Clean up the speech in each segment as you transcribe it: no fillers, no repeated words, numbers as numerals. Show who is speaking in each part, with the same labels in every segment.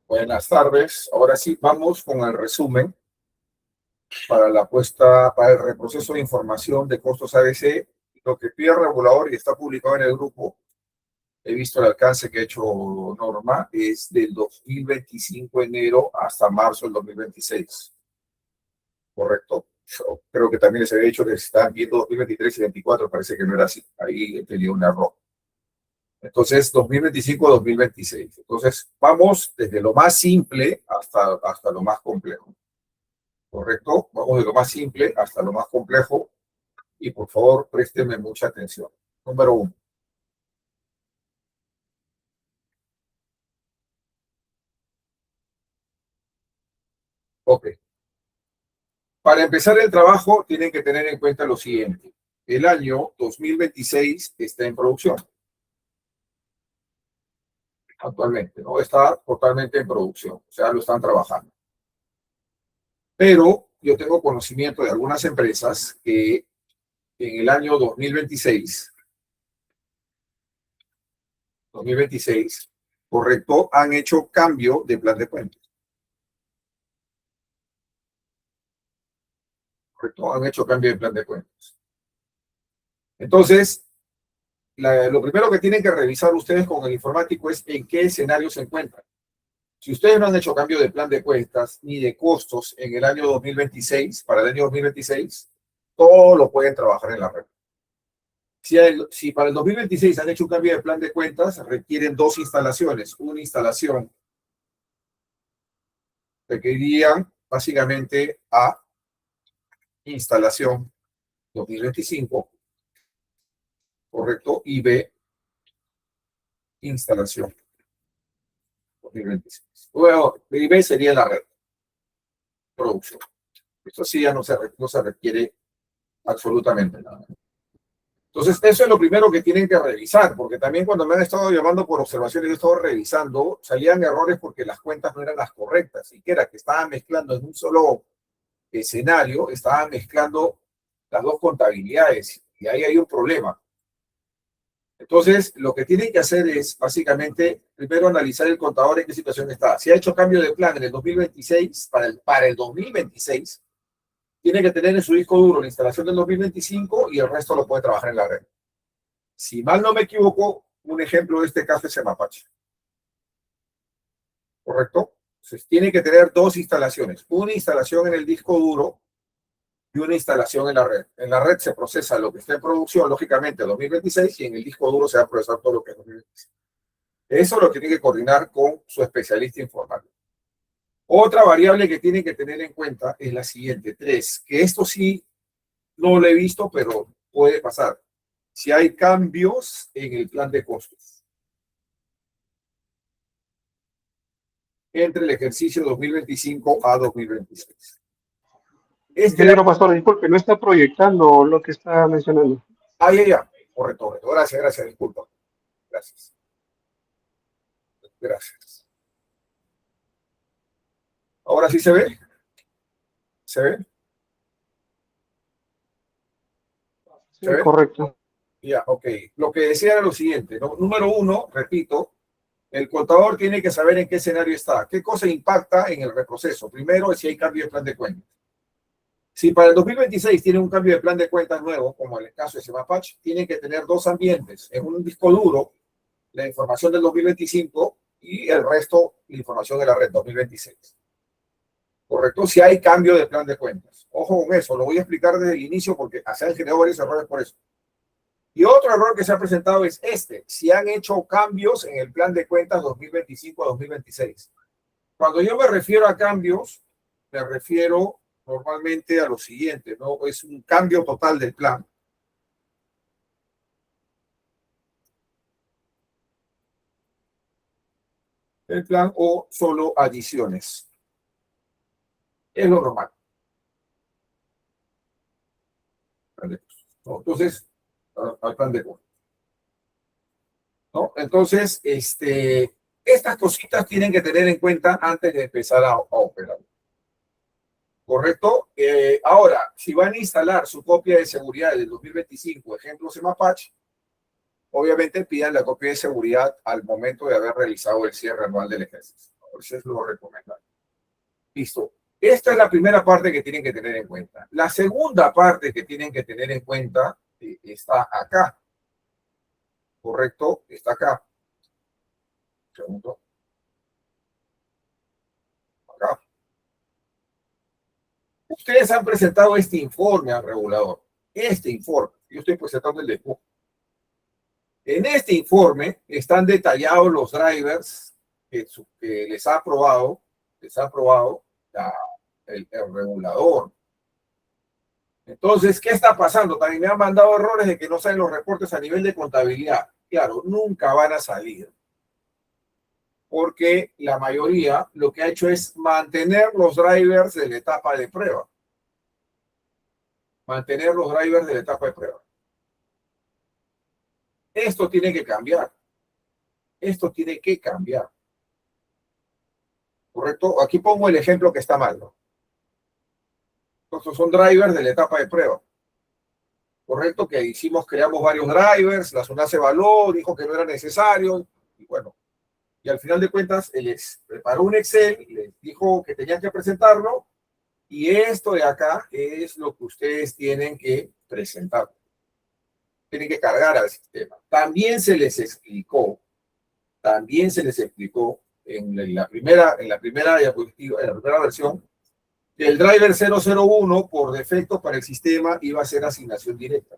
Speaker 1: Buenas tardes. Ahora sí, vamos con el resumen para la puesta, para el reproceso de información de costos ABC. Lo que pide el regulador y está publicado en el grupo, he visto el alcance que ha hecho Norma, es del 2025 enero hasta marzo del 2026. ¿Correcto? Yo creo que también les había dicho que están viendo 2023 y 2024, parece que no era así. Ahí he tenido un error. Entonces, 2025-2026. Entonces, vamos desde lo más simple hasta lo más complejo. ¿Correcto? Vamos de lo más simple hasta lo más complejo y por favor, présteme mucha atención. Número 1. Ok. Para empezar el trabajo, tienen que tener en cuenta lo siguiente. El año 2026 está en producción. Actualmente, ¿no? Está totalmente en producción. O sea, lo están trabajando. Pero yo tengo conocimiento de algunas empresas que en el año 2026, correcto, han hecho cambio de plan de cuentas. Correcto, han hecho cambio de plan de cuentas. Entonces, lo primero que tienen que revisar ustedes con el informático es en qué escenario se encuentran. Si ustedes no han hecho cambio de plan de cuentas ni de costos en el año 2026, para el año 2026, todo lo pueden trabajar en la red. Si para el 2026 han hecho un cambio de plan de cuentas, requieren dos instalaciones. Una instalación requerirían básicamente a instalación 2025, correcto, y B, instalación 2026. Luego, B sería la red, producción. Esto sí ya no se requiere absolutamente nada. Entonces, eso es lo primero que tienen que revisar, porque también cuando me han estado llamando por observaciones, yo he estado revisando, salían errores porque las cuentas no eran las correctas, siquiera que estaban mezclando en un solo escenario, estaban mezclando las dos contabilidades, y ahí hay un problema. Entonces, lo que tienen que hacer es, básicamente, primero analizar el contador en qué situación está. Si ha hecho cambio de plan en el 2026, para el 2026, tiene que tener en su disco duro la instalación del 2025 y el resto lo puede trabajar en la red. Si mal no me equivoco, un ejemplo de este caso es Mapache. ¿Correcto? Entonces, tiene que tener dos instalaciones. Una instalación en el disco duro y una instalación en la red. En la red se procesa lo que está en producción, lógicamente, 2026, y en el disco duro se va a procesar todo lo que es 2026. Eso lo tiene que coordinar con su especialista informático. Otra variable que tienen que tener en cuenta es la siguiente, 3, que esto sí no lo he visto, pero puede pasar. Si hay cambios en el plan de costos entre el ejercicio 2025 a 2026.
Speaker 2: Ingeniero Pastor, disculpe, no está proyectando lo que está mencionando.
Speaker 1: Ya. Correcto. Gracias, disculpa. Gracias. ¿Ahora sí se ve? ¿Se ve?
Speaker 2: Sí, correcto.
Speaker 1: Ya, ok. Lo que decía era lo siguiente, ¿no? Número 1, repito, el contador tiene que saber en qué escenario está. ¿Qué cosa impacta en el reproceso? Primero, si hay cambio de plan de cuentas. Si para el 2026 tiene un cambio de plan de cuentas nuevo, como en el caso de Semapatch, tienen que tener dos ambientes. En un disco duro, la información del 2025 y el resto, la información de la red 2026. ¿Correcto? Si hay cambio de plan de cuentas. Ojo con eso, lo voy a explicar desde el inicio porque se han generado varios errores por eso. Y otro error que se ha presentado es si han hecho cambios en el plan de cuentas 2025 a 2026. Cuando yo me refiero a cambios, me refiero normalmente a lo siguiente, ¿no? Es un cambio total del plan. El plan o solo adiciones. Es lo normal. Entonces, al plan de cuentas. ¿No? Entonces, estas cositas tienen que tener en cuenta antes de empezar a operar. ¿Correcto? Ahora, si van a instalar su copia de seguridad del 2025, ejemplo Semapatch, obviamente pidan la copia de seguridad al momento de haber realizado el cierre anual del ejercicio. Eso es lo recomendable. Listo. Esta es la primera parte que tienen que tener en cuenta. La segunda parte que tienen que tener en cuenta está acá. ¿Correcto? Está acá. Segundo. Acá. Ustedes han presentado este informe al regulador. Este informe. Yo estoy presentando el de PUC. En este informe están detallados los drivers que les ha aprobado el regulador. Entonces, ¿qué está pasando? También me han mandado errores de que no salen los reportes a nivel de contabilidad. Claro, nunca van a salir. Porque la mayoría lo que ha hecho es mantener los drivers de la etapa de prueba. Mantener los drivers de la etapa de prueba. Esto tiene que cambiar. Esto tiene que cambiar. ¿Correcto? Aquí pongo el ejemplo que está mal, ¿no? Estos son drivers de la etapa de prueba. Correcto, que creamos varios drivers, la SUNAT se evaluó, dijo que no era necesario, y bueno, y al final de cuentas, él preparó un Excel, les dijo que tenían que presentarlo, y esto de acá es lo que ustedes tienen que presentar. Tienen que cargar al sistema. También se les explicó en la primera diapositiva, en la primera versión, que el driver 001 por defecto para el sistema iba a ser asignación directa.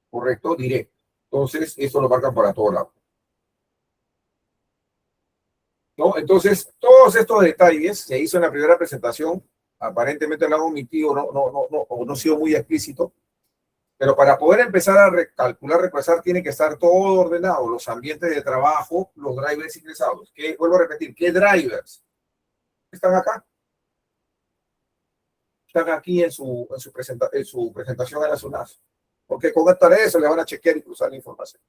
Speaker 1: Correcto, directo. Entonces, esto lo marcan para todo lado. ¿No? Entonces, todos estos detalles se hizo en la primera presentación. Aparentemente lo han omitido, no ha sido muy explícito. Pero para poder empezar a recalcular, repasar, tiene que estar todo ordenado. Los ambientes de trabajo, los drivers ingresados. Vuelvo a repetir, ¿qué drivers? Están acá. Están aquí en su presentación a la SUNAT. Porque con eso le van a chequear y cruzar la información.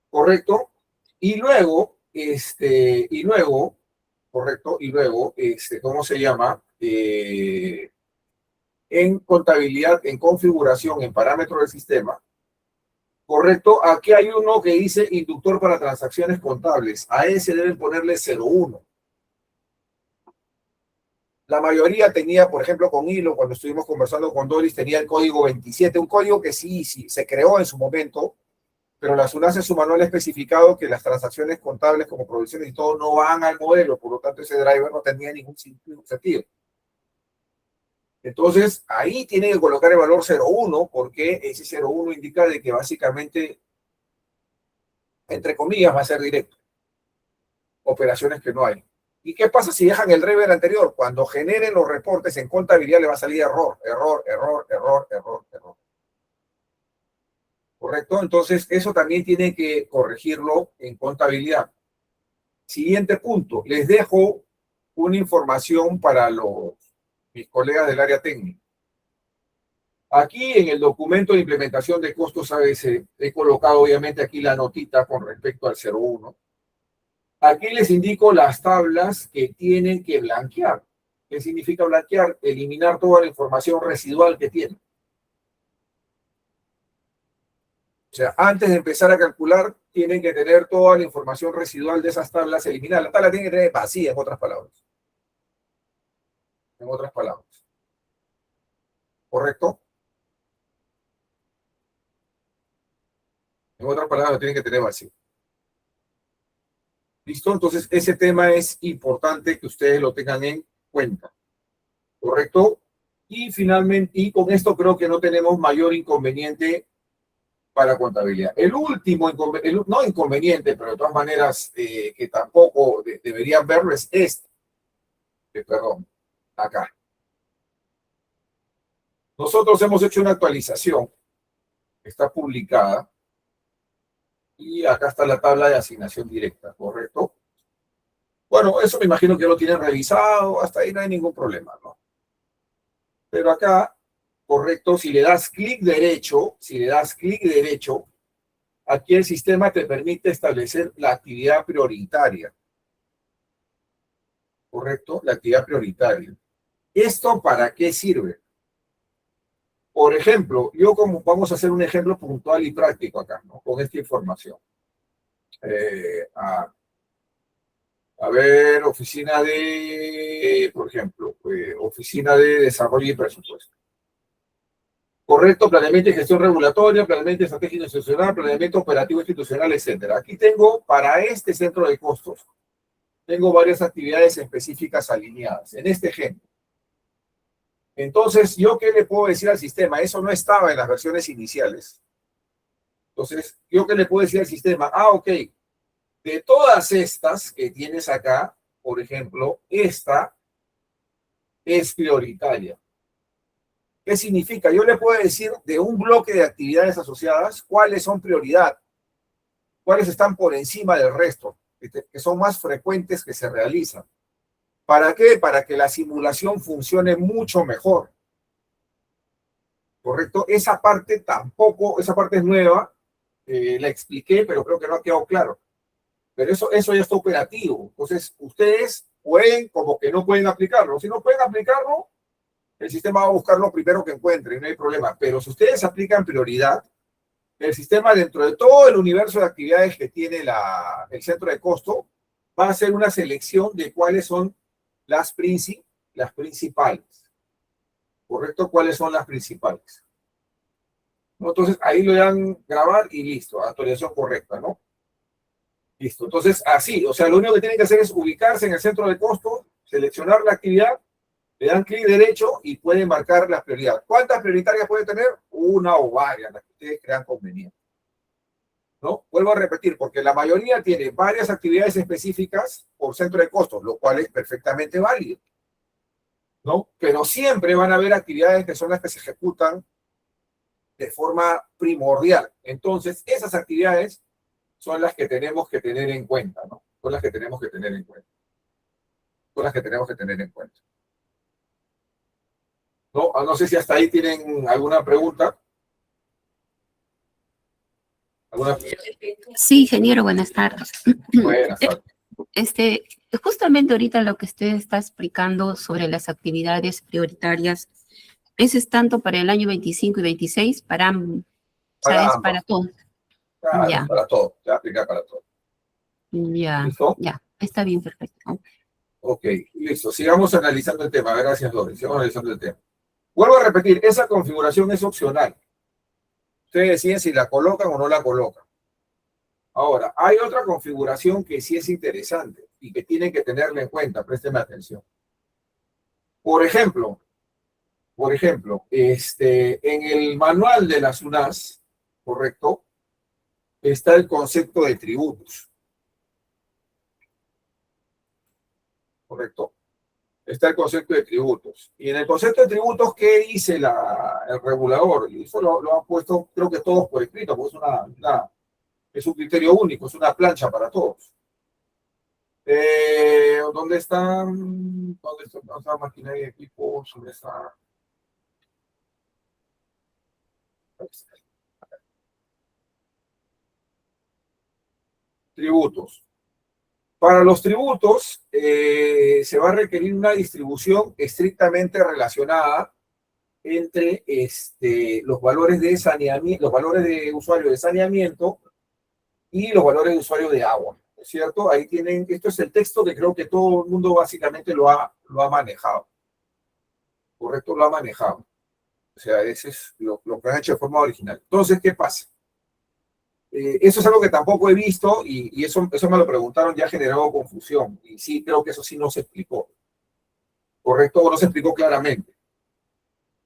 Speaker 1: ¿Correcto? Y luego, correcto, ¿cómo se llama? En contabilidad, en configuración, en parámetros del sistema, correcto, aquí hay uno que dice inductor para transacciones contables. A ese deben ponerle 01. La mayoría tenía, por ejemplo, con Hilo, cuando estuvimos conversando con Doris, tenía el código 27, un código que sí, se creó en su momento, pero la SUNAT en su manual ha especificado que las transacciones contables como provisiones y todo no van al modelo, por lo tanto ese driver no tenía ningún sentido. Entonces, ahí tiene que colocar el valor 01, porque ese 01 indica de que básicamente, entre comillas, va a ser directo. Operaciones que no hay. ¿Y qué pasa si dejan el driver anterior? Cuando generen los reportes en contabilidad le va a salir error. ¿Correcto? Entonces, eso también tiene que corregirlo en contabilidad. Siguiente punto. Les dejo una información para mis colegas del área técnica. Aquí en el documento de implementación de costos ABC, he colocado obviamente aquí la notita con respecto al 01. Aquí les indico las tablas que tienen que blanquear. ¿Qué significa blanquear? Eliminar toda la información residual que tienen. O sea, antes de empezar a calcular, tienen que tener toda la información residual de esas tablas eliminada. La tabla tiene que tener vacía, en otras palabras. ¿Correcto? En otras palabras, tienen que tener vacío. ¿Listo? Entonces, ese tema es importante que ustedes lo tengan en cuenta. ¿Correcto? Y finalmente, y con esto creo que no tenemos mayor inconveniente para contabilidad. El último, no inconveniente, pero de todas maneras que tampoco deberían verlo es perdón, acá. Nosotros hemos hecho una actualización, está publicada, y acá está la tabla de asignación directa, ¿correcto? Bueno, eso me imagino que lo tienen revisado, hasta ahí no hay ningún problema, ¿no? Pero acá, correcto, si le das clic derecho, aquí el sistema te permite establecer la actividad prioritaria. ¿Correcto? La actividad prioritaria. ¿Esto para qué sirve? Por ejemplo, vamos a hacer un ejemplo puntual y práctico acá, ¿no? Con esta información. A ver, oficina de, por ejemplo, oficina de desarrollo y presupuesto. Correcto, planeamiento y gestión regulatoria, planeamiento estratégico institucional, planeamiento operativo institucional, etcétera. Aquí tengo, para este centro de costos, tengo varias actividades específicas alineadas. En este ejemplo. Entonces, ¿yo qué le puedo decir al sistema? Eso no estaba en las versiones iniciales. Entonces, ¿yo qué le puedo decir al sistema? Ah, ok. De todas estas que tienes acá, por ejemplo, esta es prioritaria. ¿Qué significa? Yo le puedo decir de un bloque de actividades asociadas cuáles son prioridad, cuáles están por encima del resto, que son más frecuentes que se realizan. ¿Para qué? Para que la simulación funcione mucho mejor. ¿Correcto? Esa parte tampoco, esa parte es nueva, la expliqué, pero creo que no ha quedado claro. Pero eso ya está operativo. Entonces, ustedes pueden, como que no pueden aplicarlo. Si no pueden aplicarlo, el sistema va a buscar lo primero que encuentre, no hay problema. Pero si ustedes aplican prioridad, el sistema, dentro de todo el universo de actividades que tiene el centro de costo, va a hacer una selección de cuáles son las principales. ¿Correcto? ¿Cuáles son las principales? ¿No? Entonces, ahí lo dan grabar y listo, actualización correcta, ¿no? Listo. Entonces, así, o sea, lo único que tienen que hacer es ubicarse en el centro de costo, seleccionar la actividad, le dan clic derecho y pueden marcar la prioridad. ¿Cuántas prioritarias puede tener? Una o varias, las que ustedes crean conveniente. ¿No? Vuelvo a repetir, porque la mayoría tiene varias actividades específicas por centro de costos, lo cual es perfectamente válido. ¿No? Pero siempre van a haber actividades que son las que se ejecutan de forma primordial. Entonces, esas actividades son las que tenemos que tener en cuenta, ¿no? Son las que tenemos que tener en cuenta. Son las que tenemos que tener en cuenta. No, no sé si hasta ahí tienen alguna pregunta. ¿Alguna?
Speaker 3: Sí, ingeniero, buenas tardes.
Speaker 1: Buenas tardes.
Speaker 3: Justamente ahorita lo que usted está explicando sobre las actividades prioritarias, ¿eso es tanto para el año 25 y 26? Para ambos. O sea, es para todos.
Speaker 1: Claro,
Speaker 3: Ya.
Speaker 1: para todo, se aplica para todo.
Speaker 3: Ya,
Speaker 1: ¿Listo?
Speaker 3: ya, está bien, perfecto.
Speaker 1: Ok, listo. Sigamos analizando el tema. Gracias, Doris. Sigamos analizando el tema. Vuelvo a repetir, esa configuración es opcional. Ustedes deciden si la colocan o no la colocan. Ahora, hay otra configuración que sí es interesante y que tienen que tenerla en cuenta. Présteme atención. Por ejemplo, en el manual de la SUNAS, ¿correcto? Está el concepto de tributos. ¿Correcto? Está el concepto de tributos. Y en el concepto de tributos, ¿qué dice el regulador? Y eso lo han puesto, creo que todos por escrito, porque es un criterio único, es una plancha para todos. ¿Dónde están? ¿Dónde está maquinaria y equipos? ¿Dónde está? Tributos. Para los tributos, se va a requerir una distribución estrictamente relacionada entre los valores de saneamiento, los valores de usuario de saneamiento y los valores de usuario de agua, ¿no es cierto? Ahí tienen, esto es el texto que creo que todo el mundo básicamente lo ha manejado. ¿Correcto? Lo ha manejado. O sea, ese es lo que han hecho de forma original. Entonces, ¿qué pasa? Eso es algo que tampoco he visto y eso me lo preguntaron, ya ha generado confusión. Y sí, creo que eso sí no se explicó. ¿Correcto? O no se explicó claramente.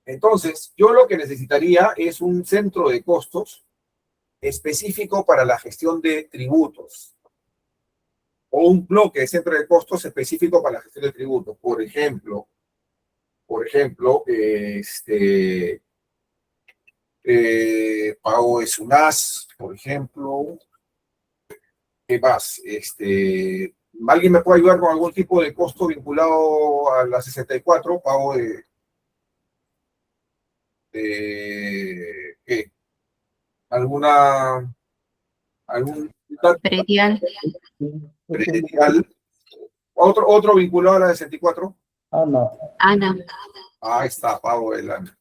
Speaker 1: Entonces, yo lo que necesitaría es un centro de costos específico para la gestión de tributos o un bloque de centro de costos específico para la gestión de tributos. Por ejemplo, pago de SUNAS, por ejemplo. ¿Qué más? ¿Alguien me puede ayudar con algún tipo de costo vinculado a la 64? Pago ¿qué? ¿Algún
Speaker 3: Predial.
Speaker 1: predial? ¿Otro vinculado a la 64?
Speaker 3: Ana.
Speaker 1: Ahí está, pago del ANA.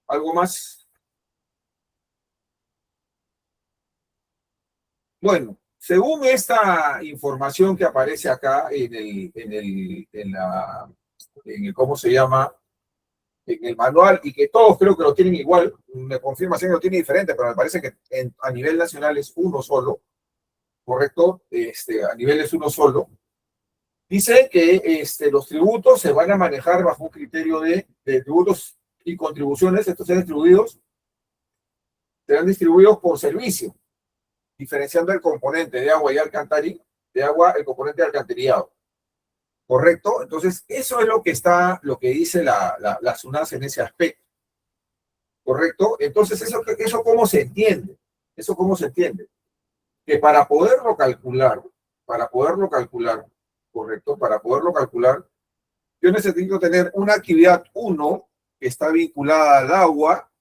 Speaker 1: ¿Algo más? Bueno, según esta información que aparece acá ¿cómo se llama? En el manual, y que todos creo que lo tienen igual, me confirma si lo tiene diferente, pero me parece que a nivel nacional es uno solo, ¿correcto? A nivel es uno solo. Dice que los tributos se van a manejar bajo un criterio de tributos y contribuciones. Estos serán distribuidos por servicio, diferenciando el componente de agua y el componente de alcantarillado. ¿Correcto? Entonces, eso es lo que dice la SUNAS en ese aspecto. ¿Correcto? Entonces, ¿eso cómo se entiende? ¿Eso cómo se entiende? Que para poderlo calcular, ¿correcto? Para poderlo calcular, yo necesito tener una actividad 1 que está vinculada al agua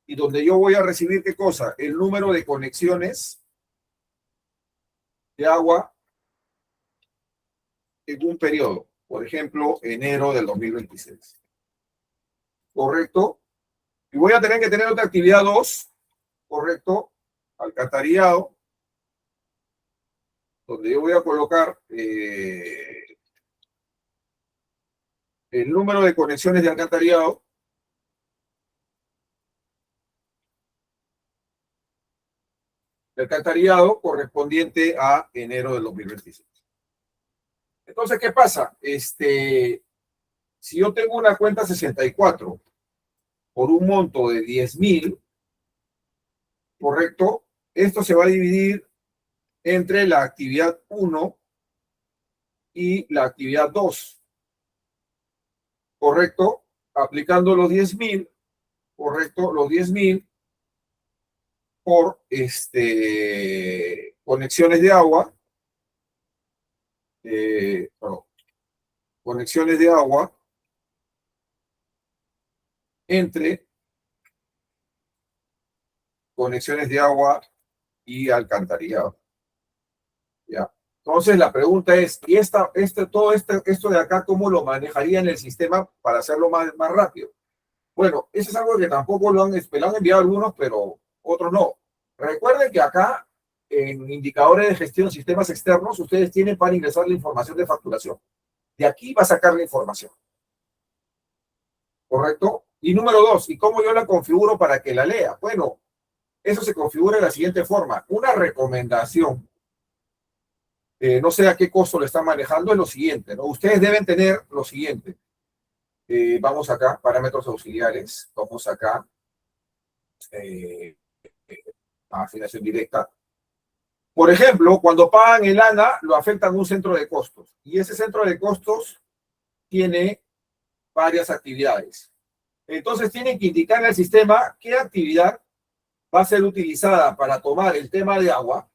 Speaker 1: y donde yo voy a recibir, ¿qué cosa? El número de conexiones de agua en un periodo, por ejemplo, enero del 2026. ¿Correcto? Y voy a tener que tener otra actividad 2, ¿correcto? Alcantarillado, donde yo voy a colocar el número de conexiones de alcantarillado correspondiente a enero del 2026. Entonces, ¿qué pasa? Si yo tengo una cuenta 64 por un monto de 10.000, ¿correcto? Esto se va a dividir entre la actividad 1 y la actividad 2, ¿correcto? Aplicando los 10.000, ¿correcto? Los 10.000 por conexiones de agua, conexiones de agua entre conexiones de agua y alcantarillado. ¿Ya? Entonces la pregunta es, ¿y esto de acá cómo lo manejaría en el sistema para hacerlo más rápido? Bueno, eso es algo que tampoco lo han enviado algunos, pero otros no. Recuerden que acá, en indicadores de gestión de sistemas externos, ustedes tienen para ingresar la información de facturación. De aquí va a sacar la información. ¿Correcto? Y número 2, ¿y cómo yo la configuro para que la lea? Bueno, eso se configura de la siguiente forma. Una recomendación, no sé a qué costo lo están manejando, es lo siguiente, ¿no? Ustedes deben tener lo siguiente. Vamos acá, parámetros auxiliares. Vamos acá. Afiliación directa. Por ejemplo, cuando pagan el ANA, lo afectan un centro de costos. Y ese centro de costos tiene varias actividades. Entonces tienen que indicar en el sistema qué actividad va a ser utilizada para tomar el tema de agua,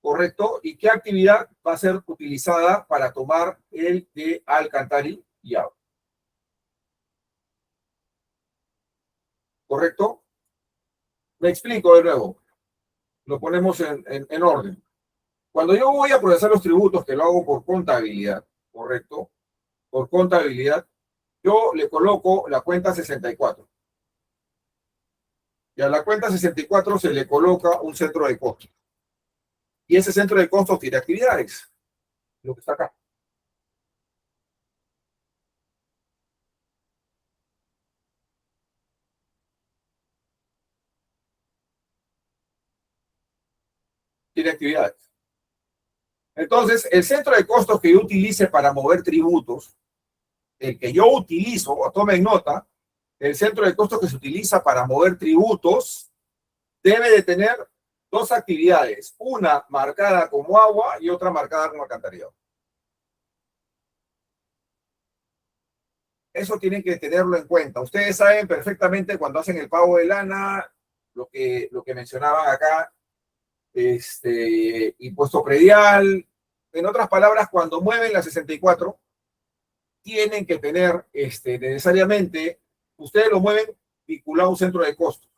Speaker 1: ¿correcto? Y qué actividad va a ser utilizada para tomar el de alcantarillado. ¿Correcto? Me explico de nuevo. Lo ponemos en orden. Cuando yo voy a procesar los tributos, que lo hago por contabilidad, ¿correcto? Por contabilidad, yo le coloco la cuenta 64. Y a la cuenta 64 se le coloca un centro de costos. Y ese centro de costos tiene actividades. Lo que está acá. Tiene actividades. Entonces, el centro de costos que yo utilice para mover tributos, el que yo utilizo, o tomen nota, el centro de costos que se utiliza para mover tributos debe de tener dos actividades, una marcada como agua y otra marcada como alcantarillado. Eso tienen que tenerlo en cuenta. Ustedes saben perfectamente cuando hacen el pago del ANA, lo que mencionaban acá, impuesto predial. En otras palabras, cuando mueven la 64, tienen que tener necesariamente, ustedes lo mueven vinculado a un centro de costos.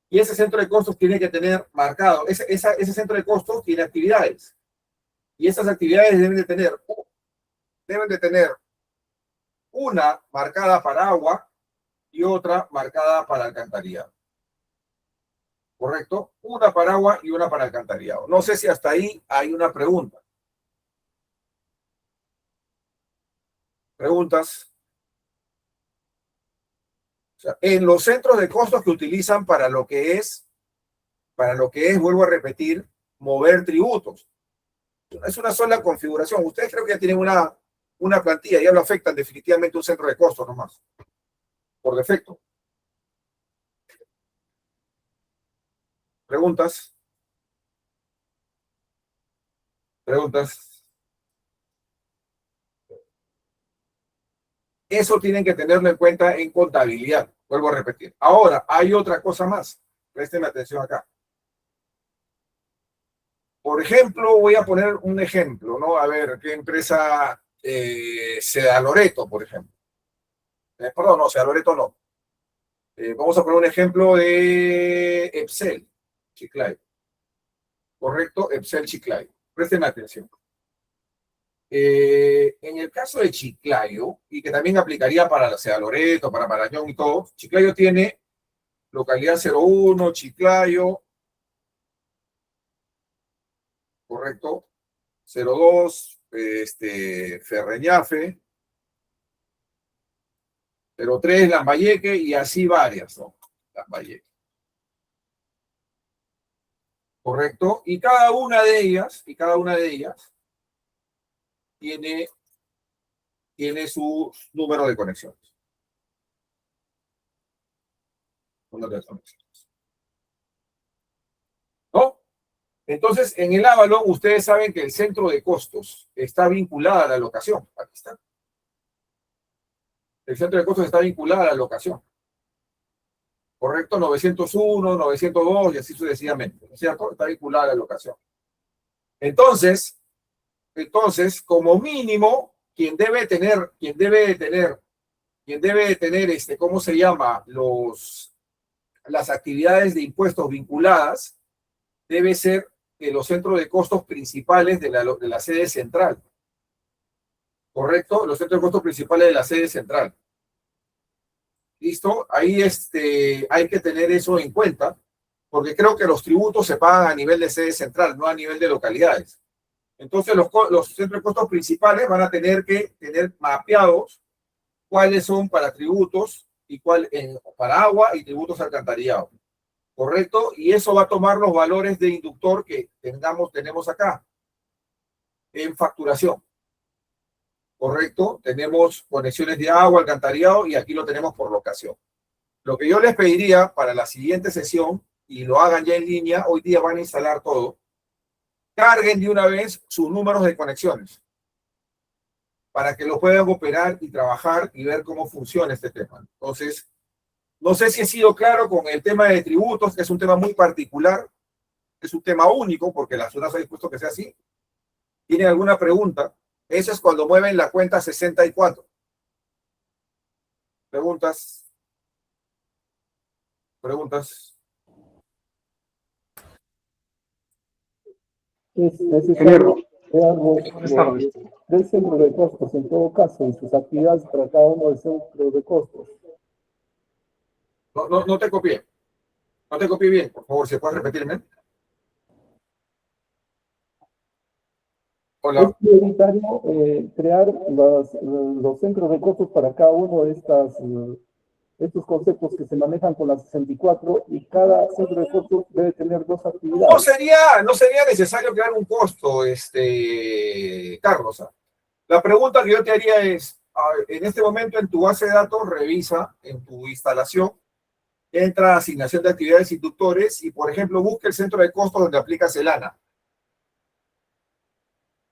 Speaker 1: Y ese centro de costos tiene que tener marcado, ese centro de costos tiene actividades. Y esas actividades deben de tener una marcada para agua, y otra marcada para alcantarillado. ¿Correcto? Una para agua y una para alcantarillado. No sé si hasta ahí hay una pregunta. ¿Preguntas? O sea, en los centros de costos que utilizan para lo que es, vuelvo a repetir, mover tributos. Es una sola configuración. Ustedes creo que ya tienen una plantilla, ya lo afectan definitivamente un centro de costos nomás, por defecto. ¿Preguntas? ¿Preguntas? Eso tienen que tenerlo en cuenta en contabilidad, vuelvo a repetir. Ahora, hay otra cosa más. Presten atención acá. Por ejemplo, voy a poner un ejemplo, ¿no? A ver, ¿qué empresa? Seda Loreto, por ejemplo. Perdón, no, Seda Loreto no. Vamos a poner un ejemplo de Epsel, Chiclayo. ¿Correcto? Epsel Chiclayo. Presten atención. En el caso de Chiclayo, y que también aplicaría para la Seda Loreto, para Marañón y todo, Chiclayo tiene localidad 01, Chiclayo, correcto, 02, Ferreñafe, 03, Lambayeque, y así varias, ¿no? Lambayeque. Correcto, y cada una de ellas tiene su número de conexiones. ¿No? Entonces, en el Avalon, ustedes saben que el centro de costos está vinculado a la locación. Aquí está. El centro de costos está vinculado a la locación. ¿Correcto? 901, 902 y así sucesivamente. ¿No es cierto? Está vinculado a la locación. Entonces, como mínimo, quien debe tener, ¿cómo se llama? Las actividades de impuestos vinculadas, debe ser los centros de costos principales de la sede central. ¿Correcto? Los centros de costos principales de la sede central. ¿Listo? Ahí hay que tener eso en cuenta, porque creo que los tributos se pagan a nivel de sede central, no a nivel de localidades. Entonces, los centros de costos principales van a tener que tener mapeados cuáles son para tributos y para agua y tributos alcantarillados. ¿Correcto? Y eso va a tomar los valores de inductor que tenemos acá en facturación. ¿Correcto? Tenemos conexiones de agua, alcantarillado, y aquí lo tenemos por locación. Lo que yo les pediría para la siguiente sesión, y lo hagan ya en línea, hoy día van a instalar todo, carguen de una vez sus números de conexiones para que lo puedan operar y trabajar y ver cómo funciona este tema. Entonces, no sé si he sido claro con el tema de tributos, que es un tema muy particular, es un tema único, porque la zona se ha dispuesto que sea así. ¿Tienen alguna pregunta? Eso es cuando mueven la cuenta 64. ¿Preguntas? ¿Preguntas?
Speaker 4: Es necesario crear tres centros de costos en todo caso y sus actividades para cada uno de los centros de costos.
Speaker 1: No te copié. No te copié bien. Por favor, si puedes repetirme. Hola.
Speaker 4: Es prioritario crear los centros de costos para cada uno de estos conceptos que se manejan con la 64, y cada centro de costos debe tener dos actividades.
Speaker 1: No sería necesario crear un costo, Carlos. La pregunta que yo te haría es, en este momento en tu base de datos, revisa en tu instalación, entra a asignación de actividades inductores y, por ejemplo, busca el centro de costos donde aplica Celana.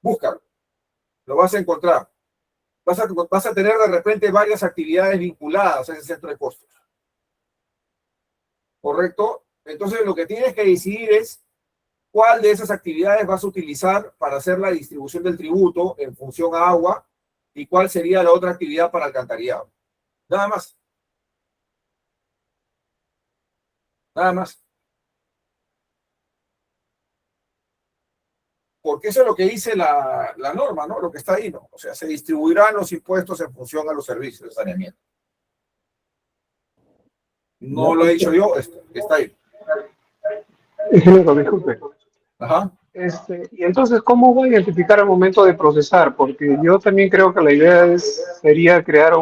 Speaker 1: Búscalo. Lo vas a encontrar. Vas a tener de repente varias actividades vinculadas a ese centro de costos. ¿Correcto? Entonces lo que tienes que decidir es cuál de esas actividades vas a utilizar para hacer la distribución del tributo en función a agua y cuál sería la otra actividad para alcantarillado. Nada más. Nada más. Porque eso es lo que dice la norma, ¿no? Lo que está ahí, ¿no? O sea, se distribuirán los impuestos en función a los servicios de saneamiento. No lo he dicho yo, está ahí.
Speaker 2: Ingeniero, disculpe.
Speaker 1: Ajá.
Speaker 2: Y entonces, ¿cómo voy a identificar al momento de procesar? Porque yo también creo que la idea sería crear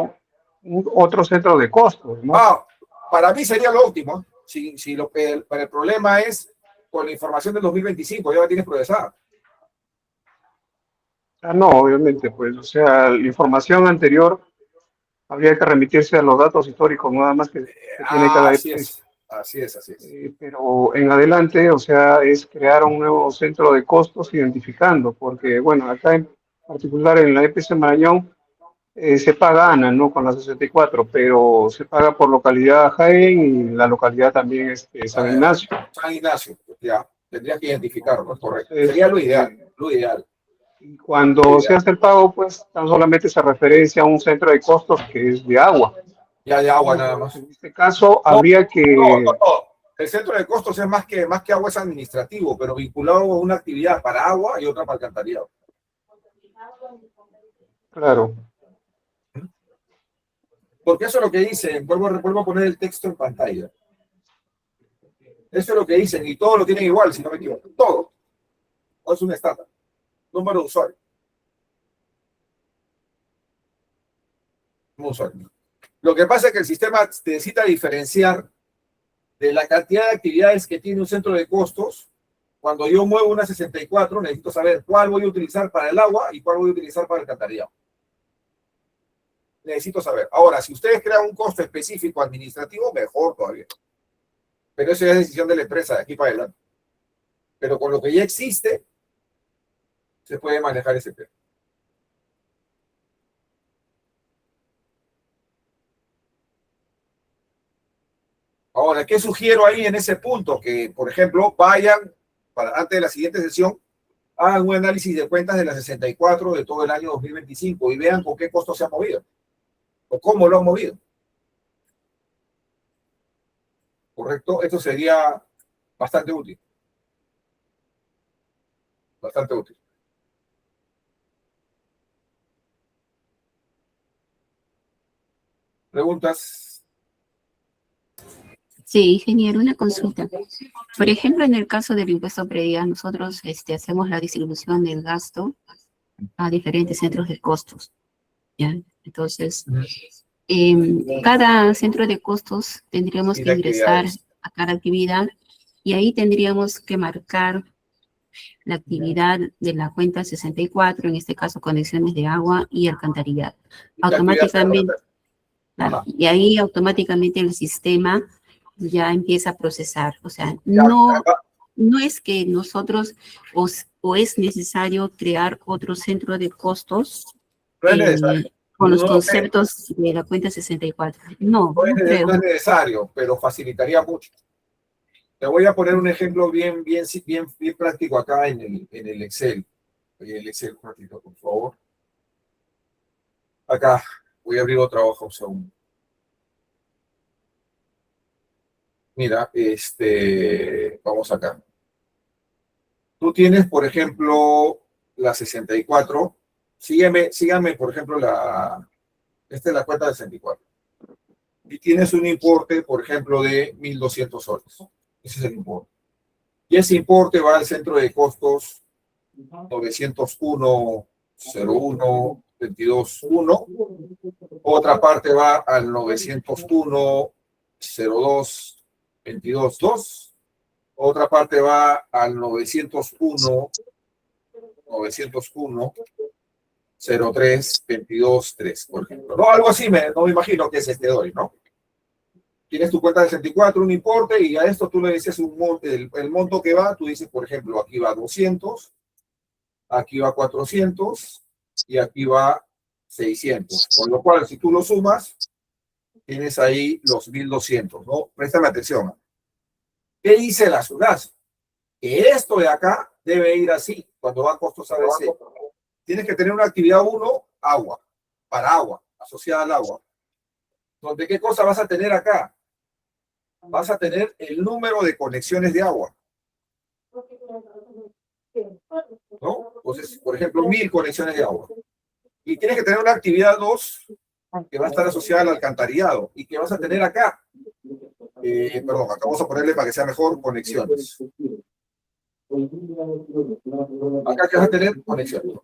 Speaker 2: otro centro de costos, ¿no?
Speaker 1: Para mí sería lo óptimo. Si lo que el problema es con la información del 2025, ya la tienes procesada.
Speaker 2: No, obviamente, pues, o sea, la información anterior habría que remitirse a los datos históricos, nada más que tiene cada
Speaker 1: Así
Speaker 2: EPS.
Speaker 1: es, así es, así es.
Speaker 2: Pero en adelante, o sea, es crear un nuevo centro de costos identificando, porque, bueno, acá en particular en la EPS Marañón se paga ANA, ¿no? Con la 64, pero se paga por localidad Jaén y la localidad también San Ignacio.
Speaker 1: San Ignacio, ya, tendrías que identificarlo, es correcto.
Speaker 2: Entonces,
Speaker 1: Sería lo ideal, lo ideal.
Speaker 2: y cuando se hace el pago, pues tan solamente se referencia a un centro de costos que es de agua.
Speaker 1: Ya de agua nada más.
Speaker 2: En este caso, habría que...
Speaker 1: No. El centro de costos es más que agua, es administrativo, pero vinculado a una actividad para agua y otra para alcantarillado.
Speaker 2: Claro.
Speaker 1: Porque eso es lo que dicen, vuelvo a poner el texto en pantalla. Eso es lo que dicen, y todos lo tienen igual, si no me equivoco. Todo. O es un estándar. Número de usuario. Un usuario. Lo que pasa es que el sistema necesita diferenciar de la cantidad de actividades que tiene un centro de costos. Cuando yo muevo una 64, necesito saber cuál voy a utilizar para el agua y cuál voy a utilizar para el alcantarillado. Necesito saber. Ahora, si ustedes crean un costo específico administrativo, mejor todavía. Pero eso ya es decisión de la empresa de aquí para adelante. Pero con lo que ya existe, se puede manejar ese tema. Ahora, ¿qué sugiero ahí en ese punto? Que, por ejemplo, vayan, antes de la siguiente sesión, hagan un análisis de cuentas de la 64 de todo el año 2025 y vean con qué costo se ha movido o cómo lo han movido. ¿Correcto? Esto sería bastante útil. Bastante útil. ¿Preguntas?
Speaker 3: Sí, ingeniero, una consulta. Por ejemplo, en el caso del impuesto predial, nosotros hacemos la distribución del gasto a diferentes centros de costos. ¿Ya? Entonces, cada centro de costos tendríamos que ingresar a cada actividad y ahí tendríamos que marcar la actividad de la cuenta 64, en este caso conexiones de agua y alcantarillado. Automáticamente, claro, y ahí automáticamente el sistema ya empieza a procesar. O sea, no es que nosotros o es necesario crear otro centro de costos con los conceptos de la cuenta 64. No creo.
Speaker 1: No es necesario, pero facilitaría mucho. Te voy a poner un ejemplo bien práctico acá en el Excel. El Excel, un ratito, por favor. Acá, voy a abrir otra hoja un segundo. Mira, vamos acá. Tú tienes, por ejemplo, la 64. Síganme, por ejemplo, esta es la cuenta de 64. Y tienes un importe, por ejemplo, de 1.200 soles. Ese es el importe. Y ese importe va al centro de costos 901.01.22.1. Otra parte va al 901.02.22.2. Otra parte va al 901.03.22.3, por ejemplo. No, algo así, no me imagino que es doy, ¿no? Tienes tu cuenta de 64, un importe, y a esto tú le dices el monto que va, tú dices, por ejemplo, aquí va 200, aquí va 400, y aquí va 600. Con lo cual, si tú lo sumas, tienes ahí los 1.200, ¿no? Préstame atención. ¿Qué dice la SUNAS? Que esto de acá debe ir así, cuando va a costos ABC. Tienes que tener una actividad 1, agua, para agua, asociada al agua. ¿Donde qué cosa vas a tener acá? Vas a tener el número de conexiones de agua, ¿no? Entonces, por ejemplo, 1.000 conexiones de agua. Y tienes que tener una actividad 2 que va a estar asociada al alcantarillado y que vas a tener acá Perdón, acá vamos a ponerle para que sea mejor conexiones. Acá que vas a tener conexiones, ¿no?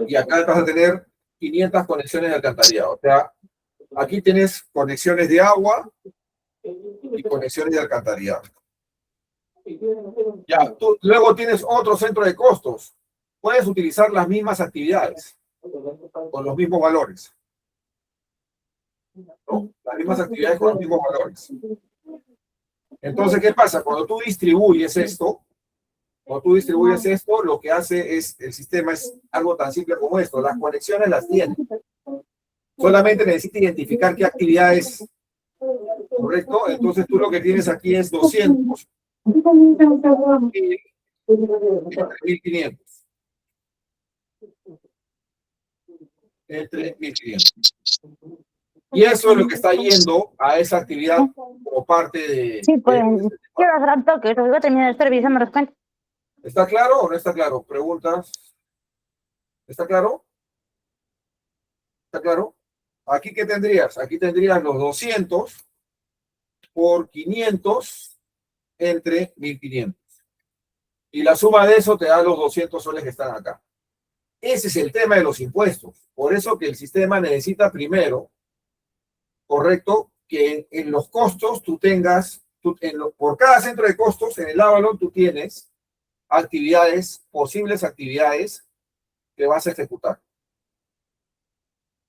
Speaker 1: Y acá vas a tener 500 conexiones de alcantarillado. O sea, aquí tienes conexiones de agua y conexiones de alcantarillado. Ya, tú luego tienes otro centro de costos. Puedes utilizar las mismas actividades con los mismos valores, ¿no? Las mismas actividades con los mismos valores. Entonces, ¿qué pasa? Cuando tú distribuyes esto, lo que hace es, el sistema es algo tan simple como esto. Las conexiones las tiene. Solamente necesita identificar qué actividades, ¿correcto? Entonces tú lo que tienes aquí es 200 y 1500. Entre 1500. Y eso es lo que está yendo a esa actividad como parte de...
Speaker 5: Sí, pues quiero hacer un toque, voy a terminar el servicio, me los cuento.
Speaker 1: ¿Está claro o no está claro? Preguntas. ¿Está claro? ¿Está claro? Aquí, ¿qué tendrías? Aquí tendrías los 200 por 500 entre 1500. Y la suma de eso te da los 200 soles que están acá. Ese es el tema de los impuestos. Por eso que el sistema necesita primero, correcto, que en los costos tú tengas, por cada centro de costos en el Avalon tú tienes actividades, posibles actividades que vas a ejecutar.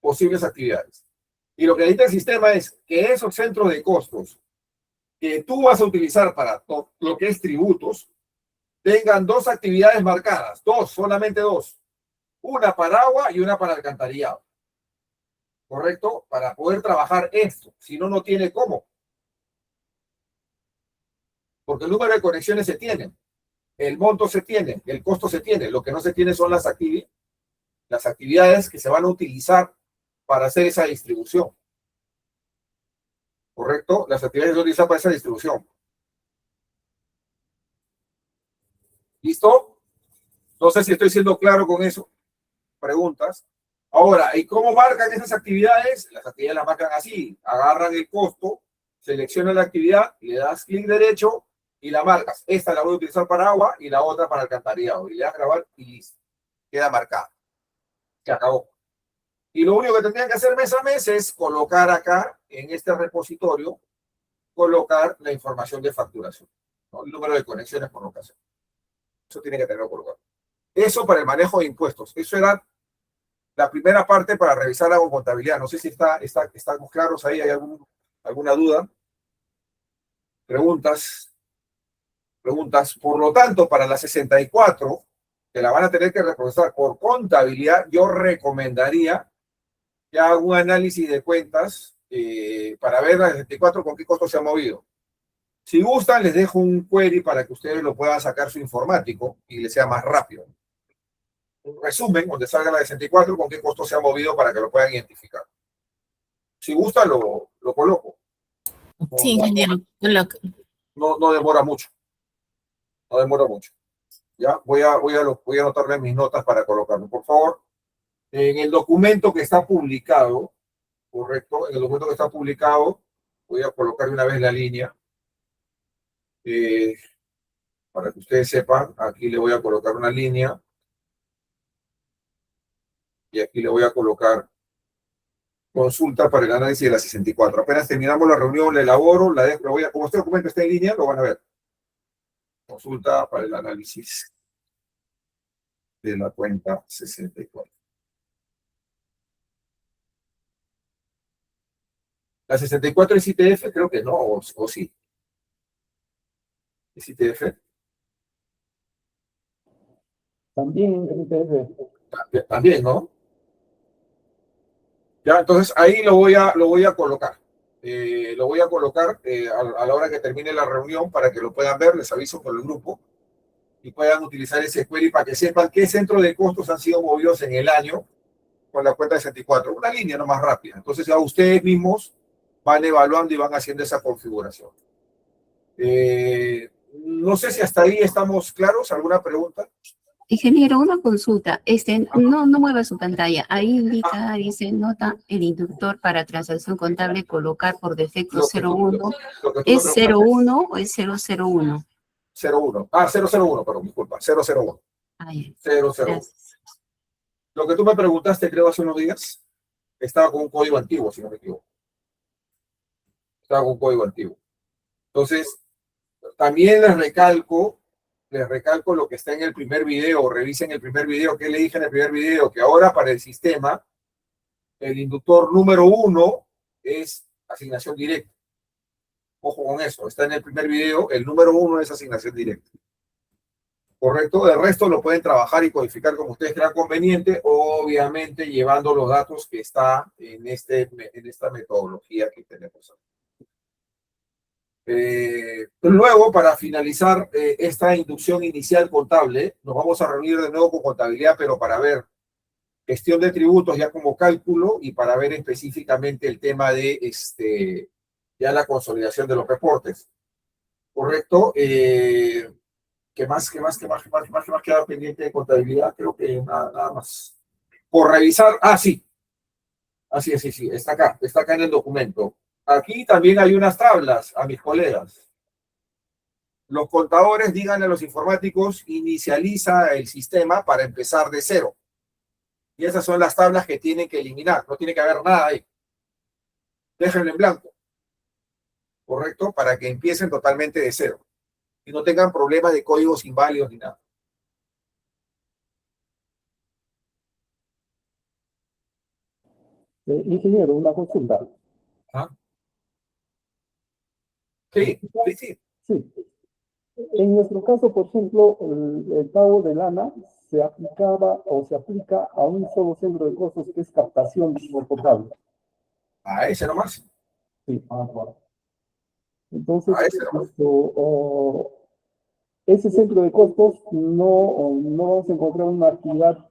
Speaker 1: Posibles actividades. Y lo que necesita el sistema es que esos centros de costos que tú vas a utilizar para lo que es tributos tengan dos actividades marcadas, solamente dos. Una para agua y una para alcantarillado. ¿Correcto? Para poder trabajar esto. Si no, no tiene cómo. Porque el número de conexiones se tiene. El monto se tiene. El costo se tiene. Lo que no se tiene son las actividades que se van a utilizar para hacer esa distribución. ¿Correcto? Las actividades que se utilizan para esa distribución. ¿Listo? No sé si estoy siendo claro con eso. Preguntas. Ahora, ¿y cómo marcan esas actividades? Las actividades las marcan así. Agarran el costo, seleccionan la actividad, le das clic derecho y la marcas. Esta la voy a utilizar para agua y la otra para alcantarillado. Y le das grabar y listo. Queda marcada. Se acabó. Y lo único que tendrían que hacer mes a mes es colocar acá, en este repositorio, colocar la información de facturación, ¿no? El número de conexiones por locación. Eso tiene que tenerlo colocado. Eso para el manejo de impuestos. Eso era la primera parte para revisar la contabilidad. No sé si estamos claros ahí. ¿Hay alguna duda? Preguntas. Por lo tanto, para la 64, que la van a tener que reprocesar por contabilidad, yo recomendaría que haga un análisis de cuentas para ver la 64 con qué costo se ha movido. Si gustan, les dejo un query para que ustedes lo puedan sacar su informático y les sea más rápido. Un resumen donde salga la 64 con qué costo se ha movido para que lo puedan identificar. Si gustan, lo coloco.
Speaker 3: Sí, ingeniero, coloca.
Speaker 1: No demora mucho. No demora mucho. Ya, voy a anotarle mis notas para colocarlo. Por favor, en el documento que está publicado, correcto, en el documento que está publicado, voy a colocar de una vez la línea. Para que ustedes sepan, aquí le voy a colocar una línea. Y aquí le voy a colocar consulta para el análisis de la 64. Apenas terminamos la reunión, la elaboro, como este documento está en línea, lo van a ver. Consulta para el análisis de la cuenta 64. ¿La 64 es ITF? Creo que no, o sí. ¿Es ITF?
Speaker 4: También es ITF.
Speaker 1: También, ¿no? Ya, entonces ahí lo voy a colocar. Lo voy a colocar a la hora que termine la reunión para que lo puedan ver, les aviso por el grupo, y puedan utilizar ese query para que sepan qué centros de costos han sido movidos en el año con la cuenta de 64. Una línea no más rápida. Entonces ya ustedes mismos van evaluando y van haciendo esa configuración. No sé si hasta ahí estamos claros. ¿Alguna pregunta?
Speaker 3: Ingeniero, una consulta. No mueva su pantalla. Ahí indica, dice, nota el inductor para transacción contable colocar por defecto
Speaker 1: Lo que tú-
Speaker 3: 01.
Speaker 1: lo que tú me
Speaker 3: ¿Es
Speaker 1: preguntaste.
Speaker 3: 01 o es 001?
Speaker 1: 01. Ah, 001, perdón, disculpa. 001.
Speaker 3: Ah, ya.
Speaker 1: 001.
Speaker 3: Gracias.
Speaker 1: Lo que tú me preguntaste, creo, hace unos días, estaba con un código antiguo, si no me equivoco. Estaba con un código antiguo. Entonces, también les recalco lo que está en el primer video. Revisen el primer video. ¿Qué le dije en el primer video? Que ahora para el sistema, el inductor número 1 es asignación directa. Ojo con eso. Está en el primer video. El número 1 es asignación directa. ¿Correcto? El resto lo pueden trabajar y codificar como ustedes crean conveniente, obviamente llevando los datos que está en esta metodología que tenemos aquí. Luego, para finalizar esta inducción inicial contable, nos vamos a reunir de nuevo con contabilidad, pero para ver gestión de tributos ya como cálculo y para ver específicamente el tema de ya la consolidación de los reportes. ¿Correcto? ¿Qué más queda pendiente de contabilidad? Creo que nada más. Por revisar, sí. Así es, sí, está acá en el documento. Aquí también hay unas tablas a mis colegas. Los contadores, díganle a los informáticos, inicializa el sistema para empezar de cero. Y esas son las tablas que tienen que eliminar. No tiene que haber nada ahí. Déjenlo en blanco. ¿Correcto? Para que empiecen totalmente de cero. Y no tengan problemas de códigos inválidos ni nada.
Speaker 4: Ingeniero, una consulta.
Speaker 1: ¿Ah? Sí.
Speaker 4: Sí. En nuestro caso, por ejemplo, el pago de lana se aplicaba o se aplica a un solo centro de costos que es captación de agua potable.
Speaker 1: A ese nomás.
Speaker 4: Sí. Bueno. Entonces,
Speaker 1: A ese nomás.
Speaker 4: ese centro de costos no vamos a encontrar una actividad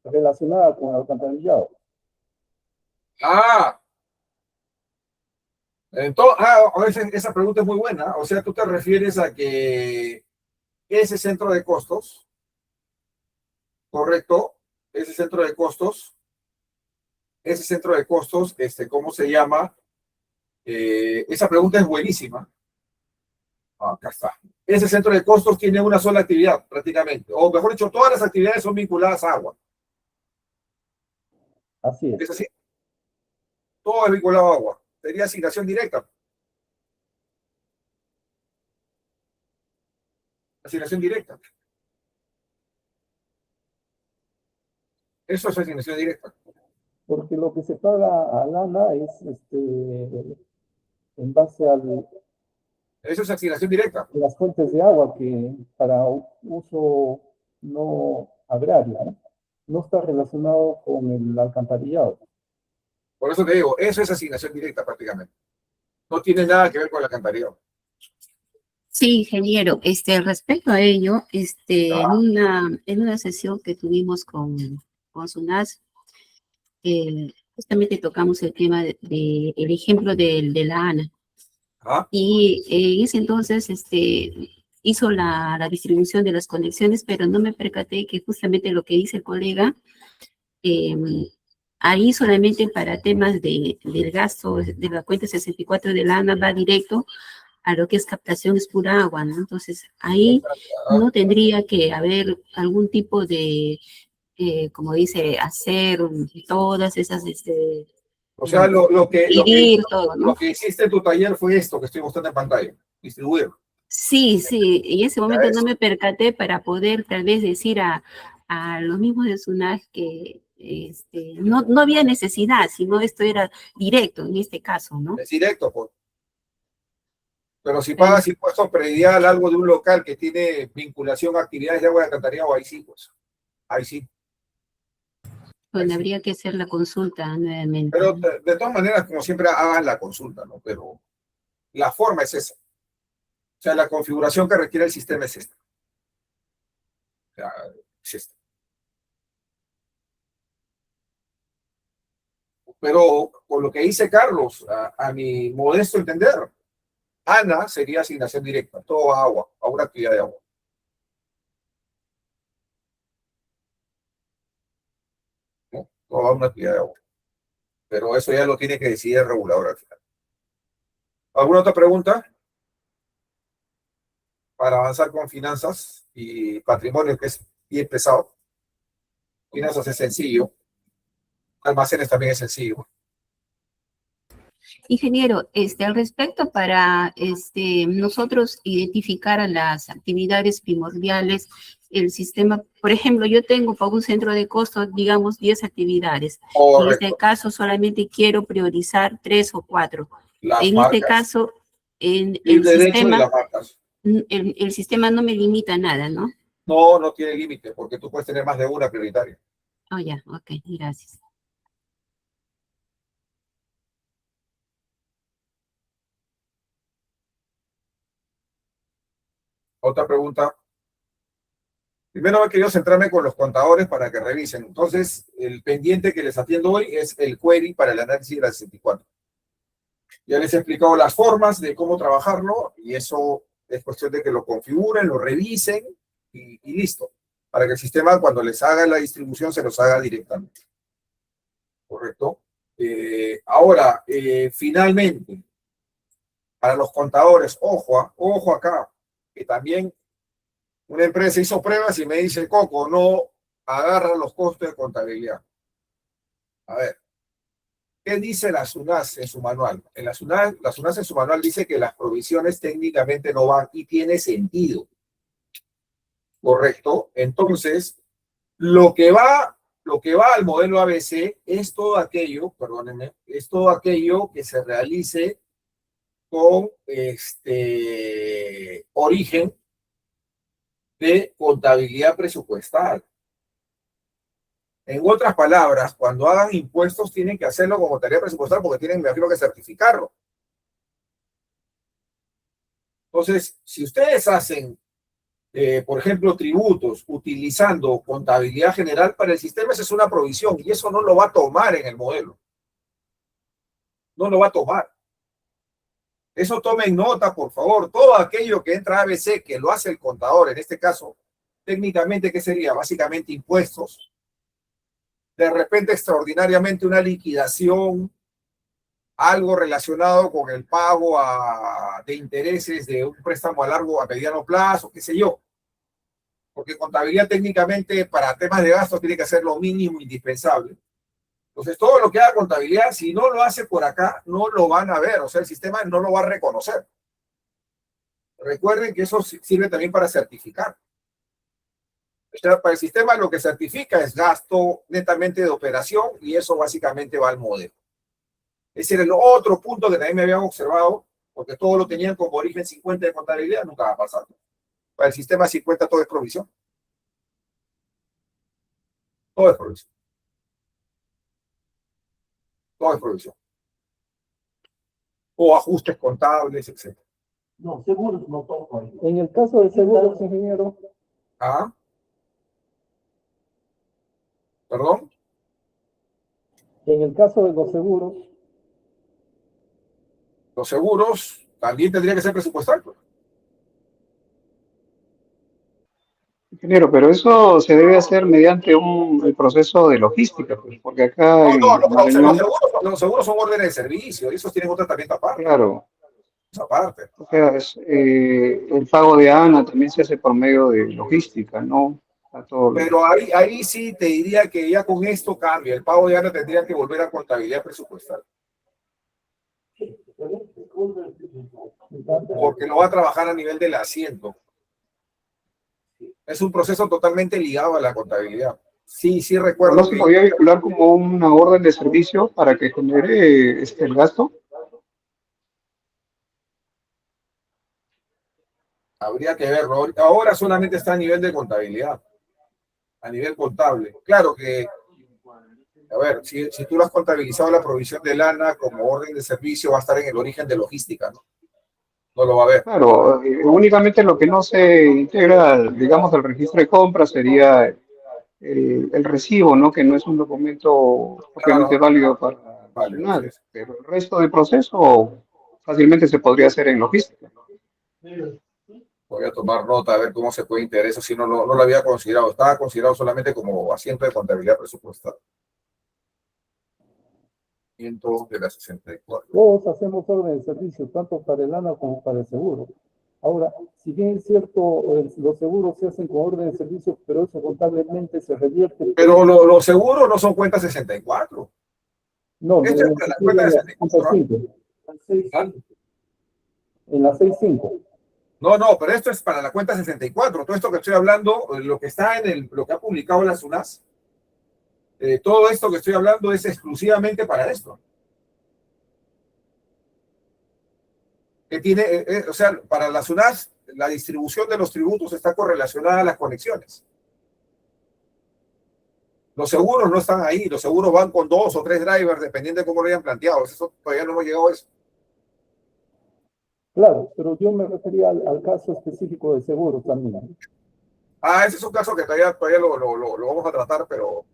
Speaker 4: relacionada con el alcantarillado.
Speaker 1: Entonces, esa pregunta es muy buena. O sea, tú te refieres a que ese centro de costos, ¿correcto? Ese centro de costos, ¿cómo se llama? Esa pregunta es buenísima. Acá está. Ese centro de costos tiene una sola actividad, prácticamente. O mejor dicho, todas las actividades son vinculadas a agua.
Speaker 4: Así es.
Speaker 1: ¿Es así? Todo es vinculado a agua. Sería asignación directa. Asignación directa. Eso es asignación directa.
Speaker 4: Porque lo que se paga a lana es en base a
Speaker 1: Eso es asignación directa.
Speaker 4: las fuentes de agua que para uso no agrario, ¿no? No está relacionado con el alcantarillado.
Speaker 1: Por eso te digo, eso es asignación directa prácticamente. No tiene nada que ver con el alcantarillado.
Speaker 3: Sí, ingeniero, respecto a ello, en una sesión que tuvimos con SUNAS, justamente tocamos el tema el ejemplo de la ANA. Y en ese entonces, hizo la distribución de las conexiones, pero no me percaté que justamente lo que dice el colega, ahí solamente para temas del gasto de la cuenta 64 de la ANA va directo a lo que es captación es pura agua, ¿no? Entonces, ahí no tendría que haber algún tipo de, como dice, hacer todas esas,
Speaker 1: o sea, lo que
Speaker 3: todo, ¿no?
Speaker 1: lo que hiciste en tu taller fue esto que estoy mostrando en pantalla, distribuir.
Speaker 3: Sí, en ese momento no me percaté para poder tal vez decir a los mismos de SUNAG que no había necesidad, sino esto era directo en este caso, ¿no?
Speaker 1: Es directo, pues. Pero si pagas impuesto predial, algo de un local que tiene vinculación a actividades de agua de alcantarillado, ahí sí, pues. Ahí sí.
Speaker 3: Bueno, habría que hacer la consulta nuevamente.
Speaker 1: Pero de todas maneras, como siempre, hagan la consulta, ¿no? Pero la forma es esa. O sea, la configuración que requiere el sistema es esta. O sea, es esta. Pero por lo que dice Carlos, a mi modesto entender, ANA sería asignación directa, todo a agua, a una actividad de agua. toda una actividad de agua. Pero eso ya lo tiene que decidir el regulador al final. ¿Alguna otra pregunta? Para avanzar con finanzas y patrimonio, que es bien pesado. Finanzas es sencillo. Almacenes también es sencillo.
Speaker 3: Ingeniero, al respecto, para nosotros identificar a las actividades primordiales, el sistema, por ejemplo, yo tengo para un centro de costos, digamos, 10 actividades.
Speaker 1: Correcto.
Speaker 3: En este caso, solamente quiero priorizar 3 o 4.
Speaker 1: Las
Speaker 3: En
Speaker 1: marcas.
Speaker 3: este caso, el
Speaker 1: derecho de
Speaker 3: sistema,
Speaker 1: las marcas.
Speaker 3: el sistema no me limita a nada, ¿no?
Speaker 1: No, no tiene límite, porque tú puedes tener más de una prioritaria.
Speaker 3: Oh, ya, ok, gracias.
Speaker 1: Otra pregunta. Primero he querido centrarme con los contadores para que revisen. Entonces, el pendiente que les atiendo hoy es el query para el análisis de la 64. Ya les he explicado las formas de cómo trabajarlo y eso es cuestión de que lo configuren, lo revisen y listo. Para que el sistema, cuando les haga la distribución, se los haga directamente. ¿Correcto? Ahora, finalmente, para los contadores, ojo acá, que también una empresa hizo pruebas y me dice, Coco, no agarra los costos de contabilidad. A ver, ¿qué dice la SUNAS en su manual? La SUNAS en su manual dice que las provisiones técnicamente no van y tiene sentido. ¿Correcto? Entonces, lo que va al modelo ABC es todo aquello, perdónenme, es todo aquello que se realice con origen de contabilidad presupuestal. En otras palabras, cuando hagan impuestos tienen que hacerlo con contabilidad presupuestal porque tienen, me imagino, que certificarlo. Entonces, si ustedes hacen, por ejemplo, tributos utilizando contabilidad general, para el sistema esa es una provisión y eso no lo va a tomar en el modelo. No lo va a tomar. Eso tomen nota, por favor. Todo aquello que entra a ABC, que lo hace el contador, en este caso, técnicamente, ¿qué sería? Básicamente impuestos. De repente, extraordinariamente, una liquidación, algo relacionado con el pago de intereses de un préstamo a mediano plazo, qué sé yo. Porque contabilidad técnicamente para temas de gastos tiene que ser lo mínimo indispensable. Entonces, todo lo que haga contabilidad, si no lo hace por acá, no lo van a ver. O sea, el sistema no lo va a reconocer. Recuerden que eso sirve también para certificar. O sea, para el sistema lo que certifica es gasto netamente de operación y eso básicamente va al modelo. Ese era el otro punto que también me habían observado, porque todo lo tenían como origen 50 de contabilidad, nunca va a pasar. Para el sistema 50 todo es provisión. Todo es provisión. Todo es provisión. O ajustes contables, etc.
Speaker 4: No, seguros no toco. En el caso de seguros, ingeniero,
Speaker 1: ¿Ah? ¿Perdón?
Speaker 4: en el caso de
Speaker 1: Los seguros también tendría que ser presupuestal.
Speaker 2: Ingeniero, pero eso se debe hacer mediante el proceso de logística, pues, porque acá
Speaker 1: No,
Speaker 2: en Marañón,
Speaker 1: los seguros son órdenes de servicio, esos tienen otro tratamiento aparte.
Speaker 2: claro,
Speaker 1: Aparte.
Speaker 2: o sea, el pago de ANA también se hace por medio de logística, ¿no?
Speaker 1: Pero ahí sí te diría que ya con esto cambia. El pago de ANA tendría que volver a contabilidad presupuestal. Porque lo va a trabajar a nivel del asiento. Es un proceso totalmente ligado a la contabilidad. Sí, sí recuerdo.
Speaker 2: ¿No se podía vincular como una orden de servicio para que genere el gasto?
Speaker 1: Habría que verlo. Ahora solamente está a nivel de contabilidad. A nivel contable. Claro que, a ver, si tú lo has contabilizado la provisión de lana como orden de servicio, va a estar en el origen de logística, ¿no? No lo va a ver.
Speaker 2: Claro, únicamente lo que no se integra, digamos, al registro de compra sería el recibo, ¿no? Que no es un documento propiamente
Speaker 1: Claro,
Speaker 2: válido para
Speaker 1: vale,
Speaker 2: nacional, pero el resto del proceso fácilmente se podría hacer en logística.
Speaker 1: voy a tomar nota a ver cómo se puede integrar eso, si no lo había considerado. Estaba considerado solamente como asiento de contabilidad presupuestal. de la 64.
Speaker 4: Todos hacemos orden de servicio, tanto para el ANA como para el seguro. Ahora, si bien es cierto, los seguros se hacen con orden de servicio, pero eso contablemente se revierte.
Speaker 1: Pero los seguros no son cuentas 64.
Speaker 4: No,
Speaker 1: Esta es para la cuenta de 64. ¿Ah?
Speaker 4: En la 6.5.
Speaker 1: No, pero esto es para la cuenta 64. Todo esto que estoy hablando, lo que está lo que ha publicado la SUNAS, todo esto que estoy hablando es exclusivamente para esto. Que tiene, o sea, para la SUNAS, la distribución de los tributos está correlacionada a las conexiones. Los seguros no están ahí, los seguros van con 2 o 3 drivers, dependiendo de cómo lo hayan planteado. Eso todavía no hemos llegado a eso.
Speaker 4: Claro, pero yo me refería al caso específico de seguros también.
Speaker 1: Ese es un caso que todavía lo vamos a tratar, pero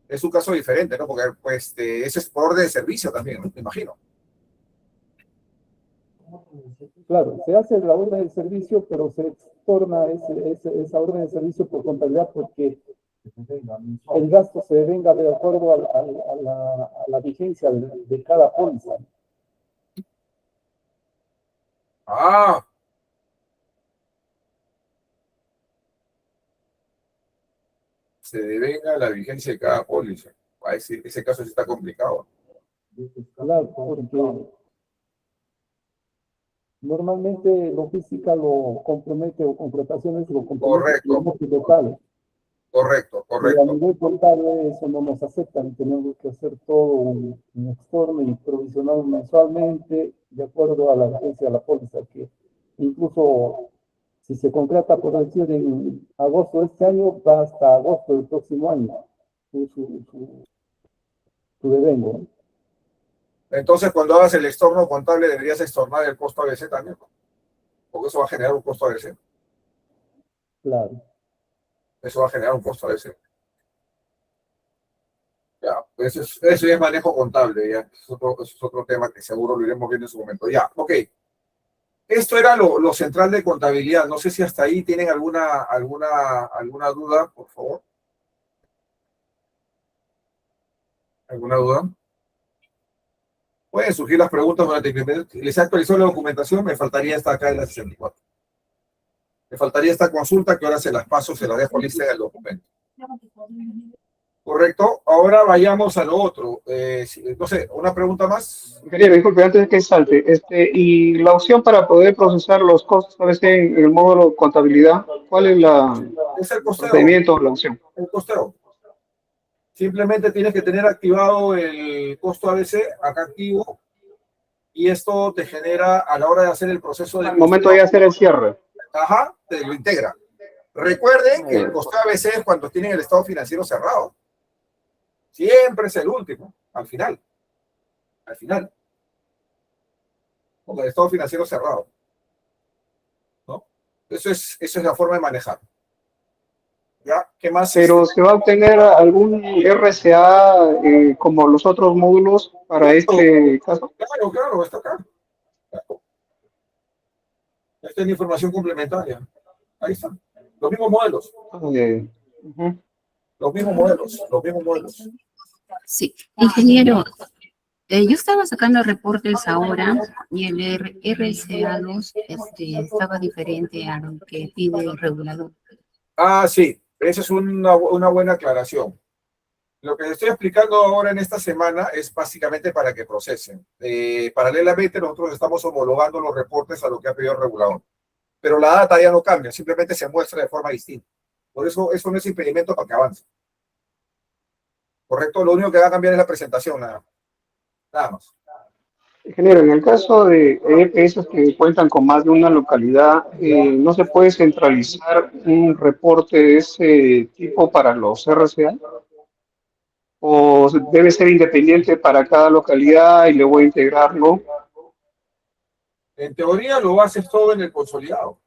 Speaker 1: es un caso diferente, ¿no? Porque pues, ese es por orden de servicio también, ¿no? Me imagino.
Speaker 4: Claro, se hace la orden de servicio, pero se torna esa orden de servicio por contabilidad porque el gasto se devenga de acuerdo a la vigencia de cada póliza.
Speaker 1: Se devenga la vigencia de cada póliza. Ese caso sí está complicado.
Speaker 4: Claro, porque normalmente logística lo compromete o contrataciones lo compromete
Speaker 1: Correcto.
Speaker 4: Totales.
Speaker 1: Correcto.
Speaker 4: Y a nivel contable eso no nos aceptan, tenemos que hacer todo un informe y provisional mensualmente de acuerdo a la vigencia de la póliza, que incluso si se contrata por decir en agosto de este año, va hasta agosto del próximo año su devengo.
Speaker 1: Entonces, cuando hagas el estorno contable, deberías estornar el costo ABC también, ¿no? Porque eso va a generar un costo ABC.
Speaker 4: Claro.
Speaker 1: Eso va a generar un costo ABC. Ya, pues eso ya es manejo contable, ya. Eso es otro tema que seguro lo iremos viendo en su momento. Ya, ok. Esto era lo central de contabilidad. No sé si hasta ahí tienen alguna duda, por favor. ¿Alguna duda? Pueden surgir las preguntas durante el primer. Les he actualizado la documentación, me faltaría esta acá en la 64. Me faltaría esta consulta que ahora se las paso, se las dejo lista del documento. Correcto. Ahora vayamos a lo otro. No sé, ¿una pregunta más?
Speaker 2: Ingeniero, disculpe, antes de que salte, y la opción para poder procesar los costos a veces en el módulo contabilidad, ¿cuál es
Speaker 1: Es el costeo.
Speaker 2: procedimiento o la opción?
Speaker 1: El costeo. Simplemente tienes que tener activado el costo ABC, acá activo, y esto te genera a la hora de hacer el proceso de...
Speaker 2: Al momento de hacer el cierre.
Speaker 1: Ajá, te lo integra. Recuerden que el costo ABC es cuando tienen el estado financiero cerrado. Siempre es el último, al final. Al final. Con el estado financiero cerrado. ¿No? Eso es la forma de manejar. ¿Ya? ¿Qué más?
Speaker 2: Pero ¿se va a obtener algún RCA como los otros módulos para este caso?
Speaker 1: Claro, está acá. Claro. Esta es la información complementaria. Ahí está. Los mismos modelos. Los mismos modelos.
Speaker 3: Sí, ingeniero, yo estaba sacando reportes ahora y el RCA2 estaba diferente a lo que pide el regulador.
Speaker 1: Sí, esa es una buena aclaración. Lo que les estoy explicando ahora en esta semana es básicamente para que procesen. Paralelamente, nosotros estamos homologando los reportes a lo que ha pedido el regulador. Pero la data ya no cambia, simplemente se muestra de forma distinta. Por eso no es impedimento para que avance. ¿Correcto? Lo único que va a cambiar es la presentación, nada más.
Speaker 2: Ingeniero, en el caso de EPS que cuentan con más de una localidad, ¿no se puede centralizar un reporte de ese tipo para los RCA? ¿O debe ser independiente para cada localidad y luego integrarlo?
Speaker 1: En teoría lo haces todo en el consolidado.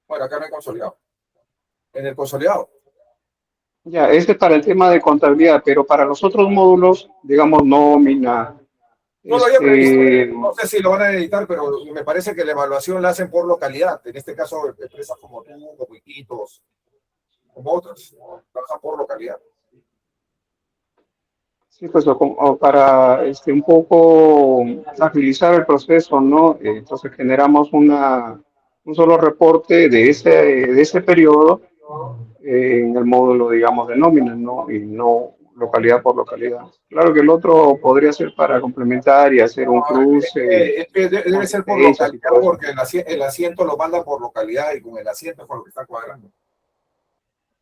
Speaker 1: Bueno, acá no hay consolidado. En el consolidado.
Speaker 2: Ya, este es para el tema de contabilidad, pero para los otros módulos, digamos nómina.
Speaker 1: No lo había previsto. No sé si lo van a editar, pero me parece que la evaluación la hacen por localidad. En este caso, empresas como tú, como Iquitos, como otras, trabajan por localidad.
Speaker 2: Sí, pues o para un poco agilizar el proceso, ¿no? Entonces generamos un solo reporte de ese periodo en el módulo, digamos, de nómina, ¿no? Y no localidad por localidad. Claro que el otro podría ser para complementar y hacer un cruce
Speaker 1: Debe
Speaker 2: por
Speaker 1: ser por
Speaker 2: sentencias y
Speaker 1: localidad
Speaker 2: todo eso.
Speaker 1: porque el asiento lo manda por localidad y con el asiento es con lo que está cuadrando.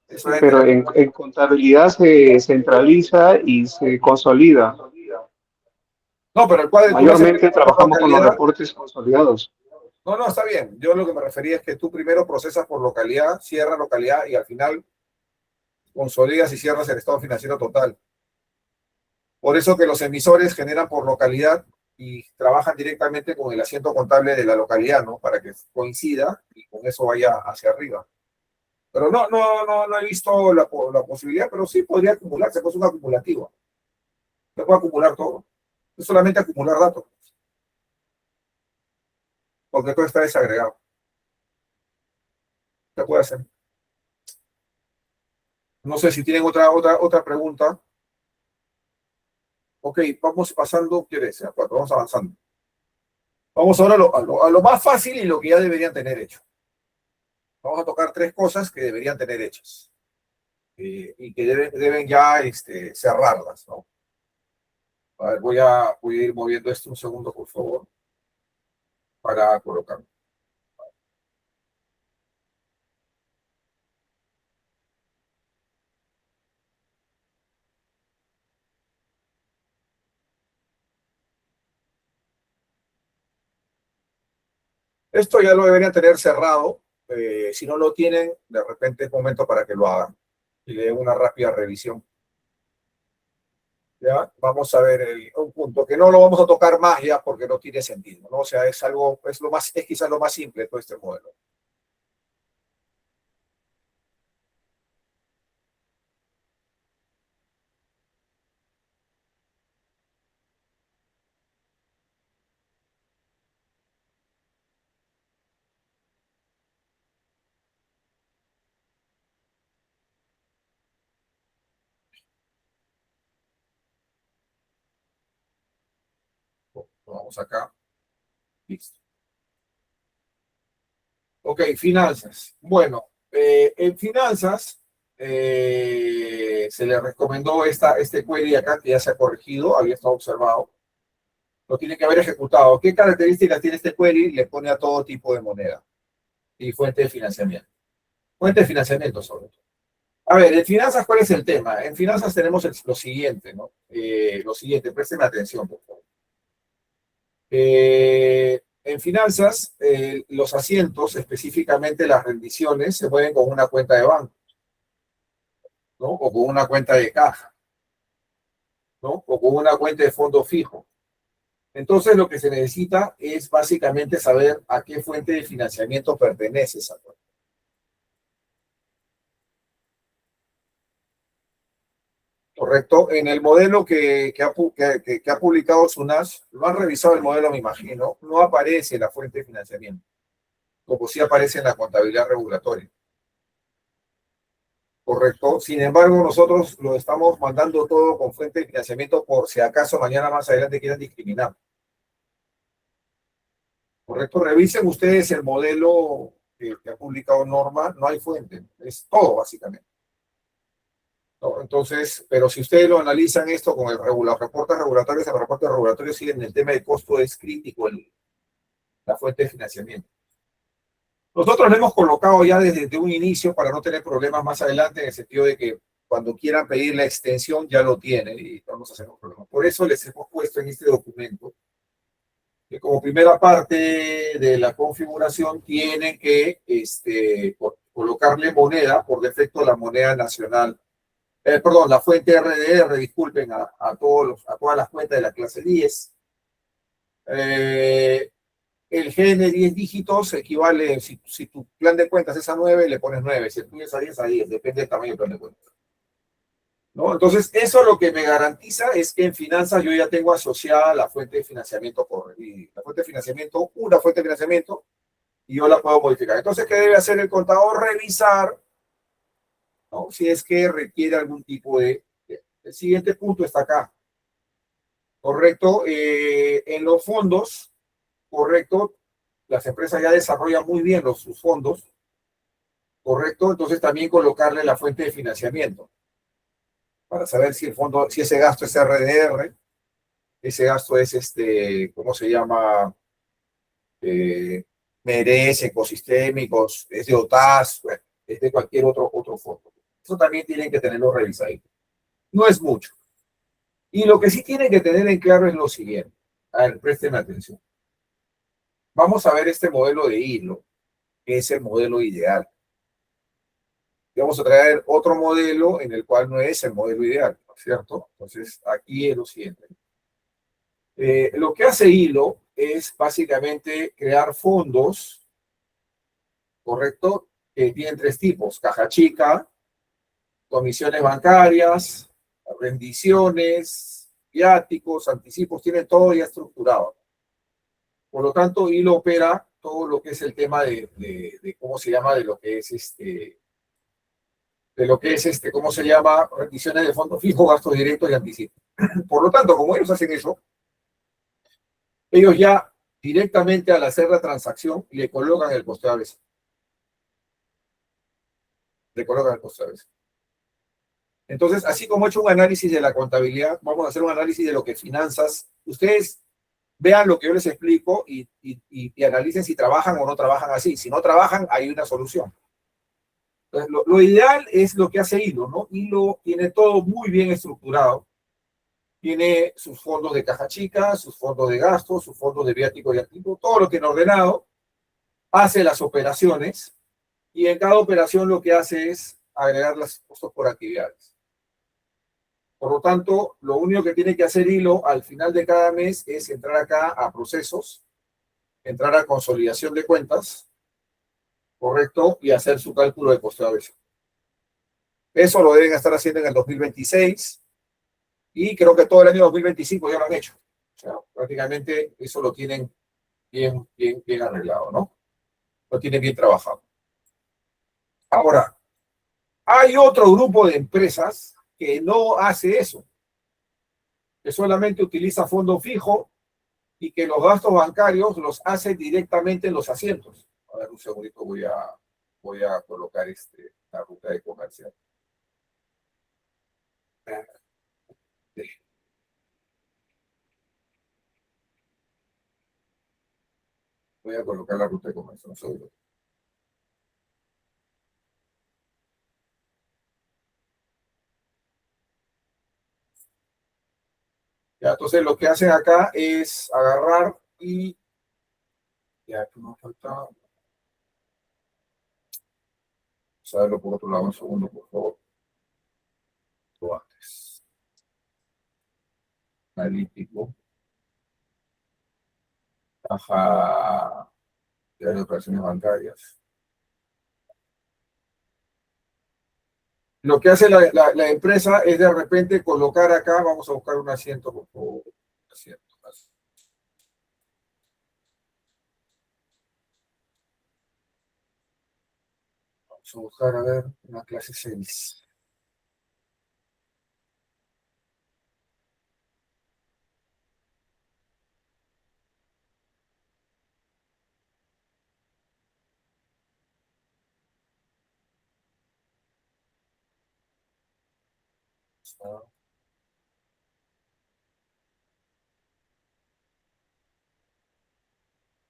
Speaker 1: Eso
Speaker 2: Sí,
Speaker 1: debe
Speaker 2: pero
Speaker 1: tener.
Speaker 2: en contabilidad se centraliza y se consolida.
Speaker 1: No, pero el cuadro tú ves el
Speaker 2: Mayormente
Speaker 1: por
Speaker 2: trabajamos con los
Speaker 1: localidad.
Speaker 2: reportes consolidados.
Speaker 1: No, no, está bien. Yo lo que me refería es que tú primero procesas por localidad, cierras localidad y al final consolidas y cierras el estado financiero total. Por eso que los emisores generan por localidad y trabajan directamente con el asiento contable de la localidad, ¿no? Para que coincida y con eso vaya hacia arriba. Pero no he visto la posibilidad, pero sí podría acumularse, pues es un acumulativo. Se puede acumular todo. Es solamente acumular datos, porque todo está desagregado. Se puede hacer. No sé si tienen otra pregunta. Ok, vamos pasando, ¿qué es? Vamos avanzando. Vamos ahora a lo más fácil y lo que ya deberían tener hecho. Vamos a tocar tres cosas que deberían tener hechas y que deben ya cerrarlas, ¿no? A ver, voy a ir moviendo esto un segundo, por favor, para colocarlo. Esto ya lo deberían tener cerrado. Si no lo tienen, de repente es momento para que lo hagan y le den una rápida revisión. ¿Ya? Vamos a ver un punto que no lo vamos a tocar más ya porque no tiene sentido, ¿no? O sea, es quizás lo más simple de todo este modelo. Vamos acá. Listo. Ok, finanzas. Bueno, en finanzas se le recomendó este query acá que ya se ha corregido, había estado observado. Lo tiene que haber ejecutado. ¿Qué características tiene este query? Le pone a todo tipo de moneda y fuente de financiamiento. Fuente de financiamiento sobre todo. A ver, en finanzas, ¿cuál es el tema? En finanzas tenemos lo siguiente, ¿no? Lo siguiente, presten atención, por favor. En finanzas, los asientos, específicamente las rendiciones, se mueven con una cuenta de banco, ¿no? O con una cuenta de caja, ¿no? O con una cuenta de fondo fijo. Entonces, lo que se necesita es básicamente saber a qué fuente de financiamiento pertenece esa cuenta. Correcto. En el modelo que ha publicado SUNAS, lo han revisado el modelo, me imagino, no aparece la fuente de financiamiento, como sí aparece en la contabilidad regulatoria. Correcto. Sin embargo, nosotros lo estamos mandando todo con fuente de financiamiento por si acaso mañana más adelante quieran discriminar. Correcto. Revisen ustedes el modelo que ha publicado Norma, no hay fuente, es todo básicamente. ¿No? Entonces, pero si ustedes lo analizan esto con los reportes regulatorios siguen el tema de costo es crítico la fuente de financiamiento. Nosotros lo hemos colocado ya desde un inicio para no tener problemas más adelante en el sentido de que cuando quieran pedir la extensión ya lo tienen y no nos hacemos problemas. Por eso les hemos puesto en este documento que como primera parte de la configuración tienen que colocarle moneda, por defecto la moneda nacional, perdón, la fuente RDR, disculpen, a todas las cuentas de la clase 10. El GN 10 dígitos equivale, si tu plan de cuentas es a 9, le pones 9, si el tuyo es a 10, a 10, depende del tamaño del plan de cuentas. ¿No? Entonces, eso lo que me garantiza es que en finanzas yo ya tengo asociada la fuente de financiamiento, una fuente de financiamiento, y yo la puedo modificar. Entonces, ¿qué debe hacer el contador? Revisar, ¿no? Si es que requiere algún tipo de... El siguiente punto está acá. correcto. En los fondos, correcto, las empresas ya desarrollan muy bien sus fondos, correcto, entonces también colocarle la fuente de financiamiento para saber si el fondo, si ese gasto es RDR, ese gasto es ¿cómo se llama? Merece, ecosistémicos, es de OTAS, bueno, es de cualquier otro fondo. Eso también tienen que tenerlo revisado. No es mucho. Y lo que sí tienen que tener en claro es lo siguiente. A ver, presten atención. Vamos a ver este modelo de hilo, que es el modelo ideal. Y vamos a traer otro modelo en el cual no es el modelo ideal, ¿no es cierto? Entonces, aquí es lo siguiente. Lo que hace hilo es básicamente crear fondos, ¿correcto? Que tienen tres tipos: caja chica, comisiones bancarias, rendiciones, viáticos, anticipos, tiene todo ya estructurado. Por lo tanto, hilo opera todo lo que es el tema de ¿cómo se llama? De lo que es ¿cómo se llama? Rendiciones de fondo fijo, gastos directos y anticipos. Por lo tanto, como ellos hacen eso, ellos ya directamente al hacer la transacción le colocan el coste ABC. Le colocan el coste ABC. Entonces, así como he hecho un análisis de la contabilidad, vamos a hacer un análisis de lo que finanzas. Ustedes vean lo que yo les explico y analicen si trabajan o no trabajan así. Si no trabajan, hay una solución. Entonces, lo ideal es lo que hace Hilo, ¿no? Hilo tiene todo muy bien estructurado. Tiene sus fondos de caja chica, sus fondos de gastos, sus fondos de viático y activo, todo lo tiene ordenado, hace las operaciones y en cada operación lo que hace es agregar los costos por actividades. Por lo tanto, lo único que tiene que hacer Hilo al final de cada mes es entrar acá a procesos, entrar a consolidación de cuentas, correcto, y hacer su cálculo de coste ABC. Eso lo deben estar haciendo en el 2026 y creo que todo el año 2025 ya lo han hecho. O sea, prácticamente eso lo tienen bien arreglado, ¿no? Lo tienen bien trabajado. Ahora, hay otro grupo de empresas que no hace eso, que solamente utiliza fondo fijo y que los gastos bancarios los hace directamente en los asientos. A ver, un segundito, voy a colocar la ruta de comercial. Voy a colocar la ruta de comercial, un segundo. Ya, entonces lo que hacen acá es agarrar y ya que nos falta. Vamos a verlo por otro lado, un segundo, por favor. Lo antes. Analítico. Caja de operaciones bancarias. Lo que hace la empresa es de repente colocar acá, vamos a buscar un asiento, por favor. Asiento. Vamos a buscar, a ver, una clase 6.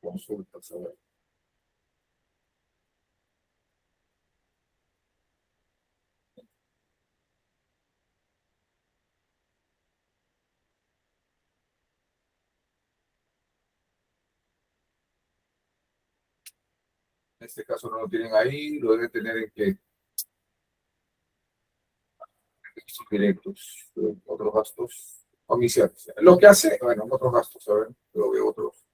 Speaker 1: Consultas, a ver. En este caso no lo tienen ahí, lo deben tener en que directos, otros gastos, comisiones. Lo que hace, bueno, otros gastos, a ver, lo veo otros.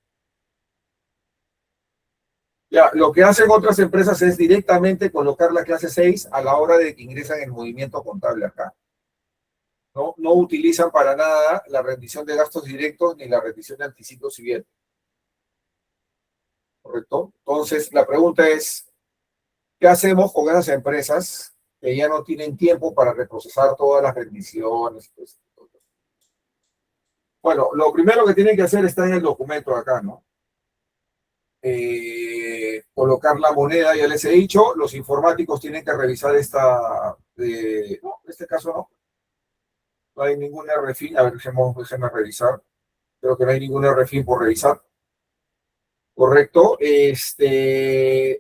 Speaker 1: Ya, lo que hacen otras empresas es directamente colocar la clase 6 a la hora de que ingresan el movimiento contable acá. No utilizan para nada la rendición de gastos directos ni la rendición de anticipos y bien. ¿Correcto? Entonces, la pregunta es, ¿qué hacemos con esas empresas que ya no tienen tiempo para reprocesar todas las rendiciones? Pues, Bueno, lo primero que tienen que hacer está en el documento acá, ¿no? Colocar la moneda, ya les he dicho, los informáticos tienen que revisar no, en este caso no hay ningún RFIN, a ver, déjenme revisar, creo que no hay ningún RFIN por revisar, correcto.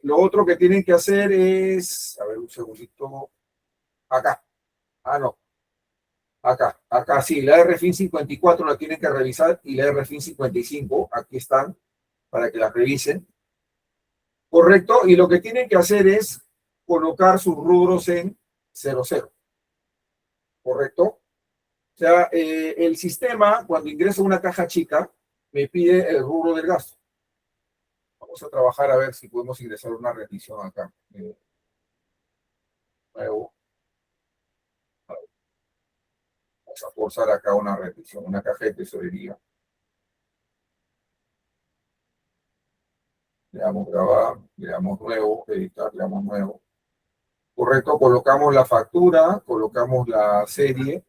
Speaker 1: Lo otro que tienen que hacer es, a ver, un segundito, acá, no, acá sí, la RFIN 54 la tienen que revisar y la RFIN 55, aquí están, para que la revisen. Correcto, y lo que tienen que hacer es colocar sus rubros en 00. Correcto. O sea, el sistema, cuando ingreso a una caja chica, me pide el rubro del gasto. Vamos a trabajar a ver si podemos ingresar una repetición acá. Nuevo. Vamos a forzar acá una repetición, una caja de tesorería. Le damos grabar, le damos nuevo, editar, le damos nuevo. Correcto, colocamos la factura, colocamos la serie,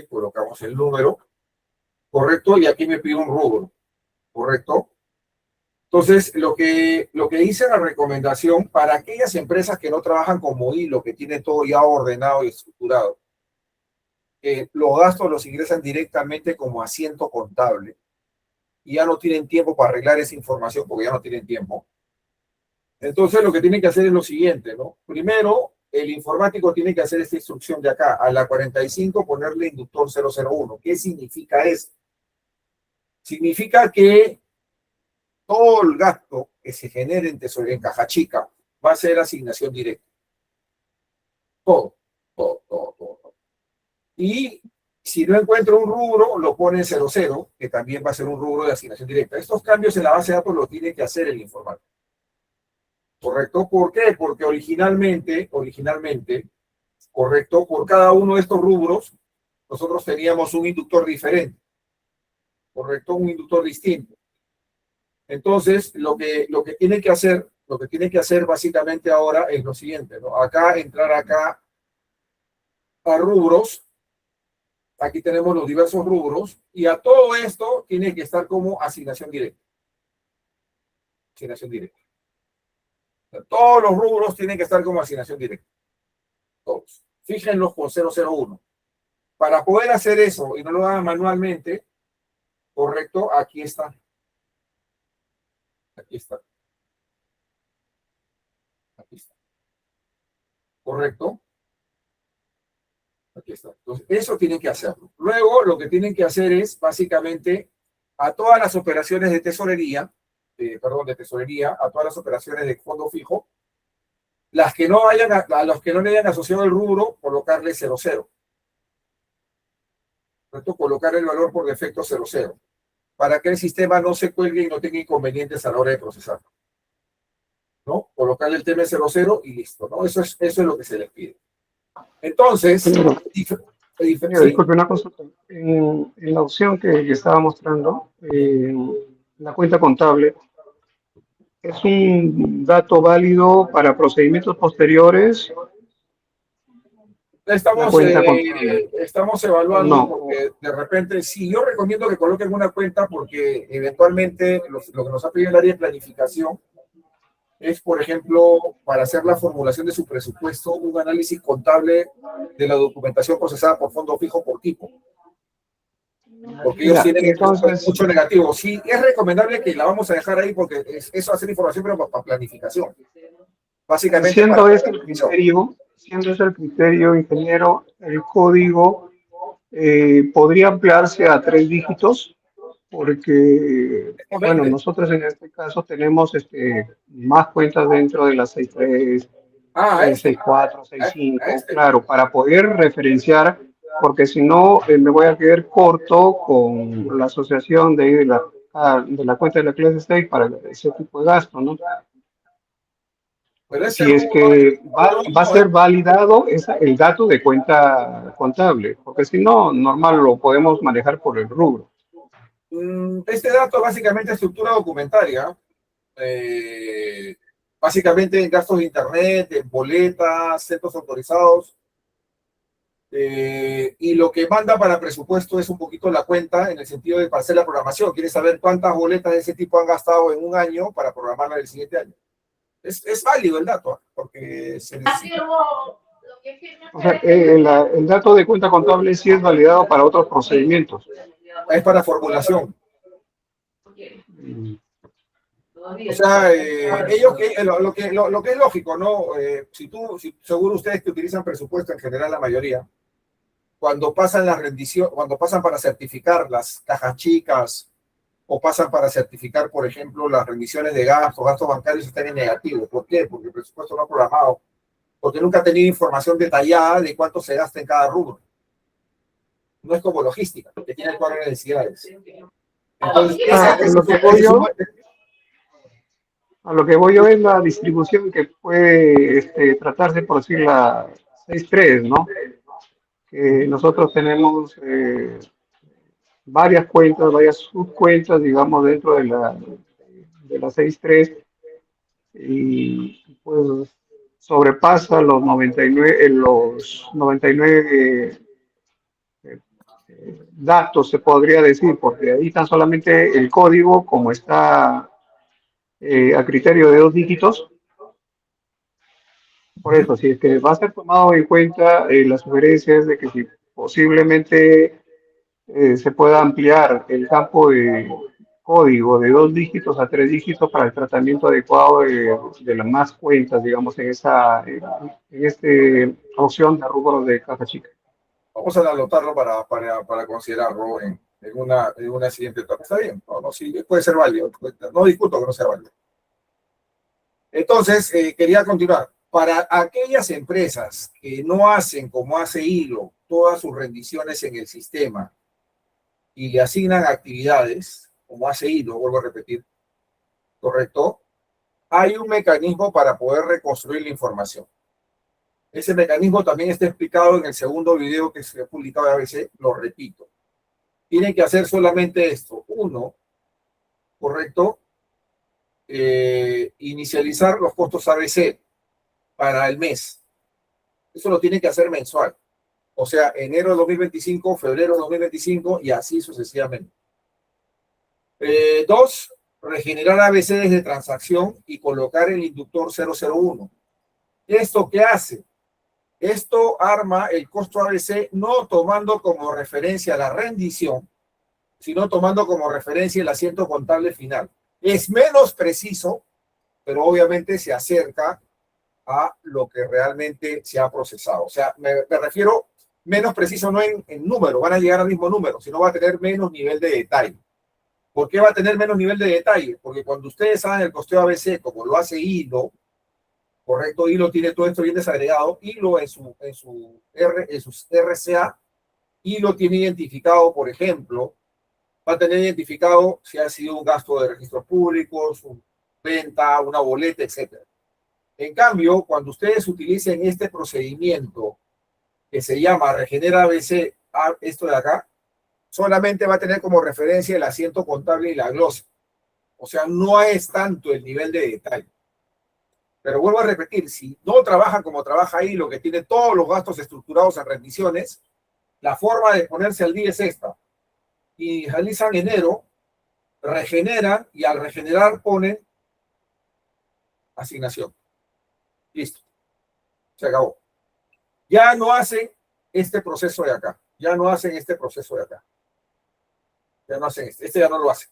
Speaker 1: colocamos el número, correcto, y aquí me pide un rubro, correcto. Entonces, lo que dice la recomendación para aquellas empresas que no trabajan como hilo, que tienen todo ya ordenado y estructurado, los gastos los ingresan directamente como asiento contable y ya no tienen tiempo para arreglar esa información porque ya no tienen tiempo. Entonces, lo que tienen que hacer es lo siguiente, ¿no? Primero, el informático tiene que hacer esta instrucción de acá, a la 45 ponerle inductor 001. ¿Qué significa eso? Significa que todo el gasto que se genere en caja chica va a ser asignación directa. Todo. Y si no encuentro un rubro, lo pone en 00, que también va a ser un rubro de asignación directa. Estos cambios en la base de datos los tiene que hacer el informático. ¿Correcto? ¿Por qué? Porque originalmente, correcto, por cada uno de estos rubros, nosotros teníamos un inductor diferente. ¿Correcto? Un inductor distinto. Entonces, lo que tiene que hacer básicamente ahora es lo siguiente, ¿no? Entrar acá a rubros. Aquí tenemos los diversos rubros y a todo esto tiene que estar como asignación directa. Asignación directa. O sea, todos los rubros tienen que estar como asignación directa. Todos. Fíjenlos con 001. Para poder hacer eso y no lo hagan manualmente, correcto, aquí está. Aquí está. ¿Correcto? Aquí está. Entonces, eso tienen que hacerlo. Luego, lo que tienen que hacer es, básicamente, a todas las operaciones de tesorería, a todas las operaciones de fondo fijo, a los que no le hayan asociado el rubro, colocarle 00. ¿Correcto? Colocar el valor por defecto 00. Para que el sistema no se cuelgue y no tenga inconvenientes a la hora de procesar. ¿No? Colocarle el TM 00 y listo, ¿no? Eso es lo que se les pide. Entonces,
Speaker 2: disculpe una consulta. En la opción que estaba mostrando, la cuenta contable, ¿es un dato válido para procedimientos posteriores?
Speaker 1: Estamos evaluando,
Speaker 2: no.
Speaker 1: Porque de repente, sí, yo recomiendo que coloquen una cuenta porque eventualmente lo que nos ha pedido el área de planificación es, por ejemplo, para hacer la formulación de su presupuesto, un análisis contable de la documentación procesada por fondo fijo por tipo. Porque ellos tienen mucho negativo. Sí, es recomendable que la vamos a dejar ahí porque eso va a ser información, pero para planificación. Básicamente.
Speaker 2: Siendo ese el criterio, ingeniero, el código podría ampliarse a 3 dígitos. Porque, bueno, nosotros en este caso tenemos más cuentas dentro de las 63, 64, 65, claro, para poder referenciar, porque si no me voy a quedar corto con la asociación de la cuenta de la clase 6 para ese tipo de gasto, ¿no? Si es que va a ser validado el dato de cuenta contable, porque si no, normal lo podemos manejar por el rubro.
Speaker 1: Este dato básicamente es estructura documentaria, básicamente en gastos de internet, en boletas, centros autorizados, Y lo que manda para presupuesto es un poquito la cuenta en el sentido de para hacer la programación. Quiere saber cuántas boletas de ese tipo han gastado en un año para programarla el siguiente año. Es válido el dato, porque se necesita.
Speaker 2: O sea, el dato de cuenta contable sí es validado para otros procedimientos.
Speaker 1: Es para formulación.
Speaker 2: Mm.
Speaker 1: O sea, ellos lo que es lógico, ¿no? Seguro ustedes que utilizan presupuesto en general, la mayoría, cuando pasan la rendición, cuando pasan para certificar las cajas chicas o pasan para certificar, por ejemplo, las rendiciones de gastos bancarios están en negativo. ¿Por qué? Porque el presupuesto no ha programado, porque nunca ha tenido información detallada de cuánto se gasta en cada rubro. No es como logística, que tiene el cuadro de necesidades. Entonces,
Speaker 2: a lo que voy yo es la distribución que puede tratarse por decir la 6.3, ¿no? Que nosotros tenemos varias cuentas, varias subcuentas, digamos, dentro de la 6.3 y pues sobrepasa los 99 datos, se podría decir, porque ahí tan solamente el código, como está a criterio de 2 dígitos. Por eso, si es que va a ser tomado en cuenta la sugerencia es de que si posiblemente se pueda ampliar el campo de código de 2 dígitos a 3 dígitos para el tratamiento adecuado de las más cuentas, digamos, en esta opción de rubros de caja chica.
Speaker 1: Vamos a anotarlo para considerarlo en una siguiente etapa. Está bien, no, sí, puede ser válido. No discuto que no sea válido. Entonces, quería continuar. Para aquellas empresas que no hacen como hace Hilo todas sus rendiciones en el sistema y le asignan actividades, como hace Hilo, vuelvo a repetir, ¿correcto? Hay un mecanismo para poder reconstruir la información. Ese mecanismo también está explicado en el segundo video que se ha publicado de ABC, lo repito. Tienen que hacer solamente esto. Uno, ¿correcto? Inicializar los costos ABC para el mes. Eso lo tienen que hacer mensual. O sea, enero de 2025, febrero de 2025 y así sucesivamente. Dos, regenerar ABCs de transacción y colocar el inductor 001. ¿Esto qué hace? Esto arma el costo ABC no tomando como referencia la rendición, sino tomando como referencia el asiento contable final. Es menos preciso, pero obviamente se acerca a lo que realmente se ha procesado. O sea, me refiero menos preciso no en número, van a llegar al mismo número, sino va a tener menos nivel de detalle. ¿Por qué va a tener menos nivel de detalle? Porque cuando ustedes hagan el costeo ABC, como lo hace Hilo, correcto, Hilo tiene todo esto bien desagregado, Hilo en sus RCA, Hilo tiene identificado, por ejemplo, va a tener identificado si ha sido un gasto de registros públicos, una venta, una boleta, etc. En cambio, cuando ustedes utilicen este procedimiento que se llama Regenera ABC, esto de acá, solamente va a tener como referencia el asiento contable y la glosa. O sea, no es tanto el nivel de detalle. Pero vuelvo a repetir, si no trabajan como trabaja ahí, lo que tiene todos los gastos estructurados en rendiciones, la forma de ponerse al día es esta. Y realizan enero, regeneran y al regenerar ponen asignación. Listo. Se acabó. Ya no hacen este proceso de acá. Ya no hacen este proceso de acá. Ya no hacen este ya no lo hacen.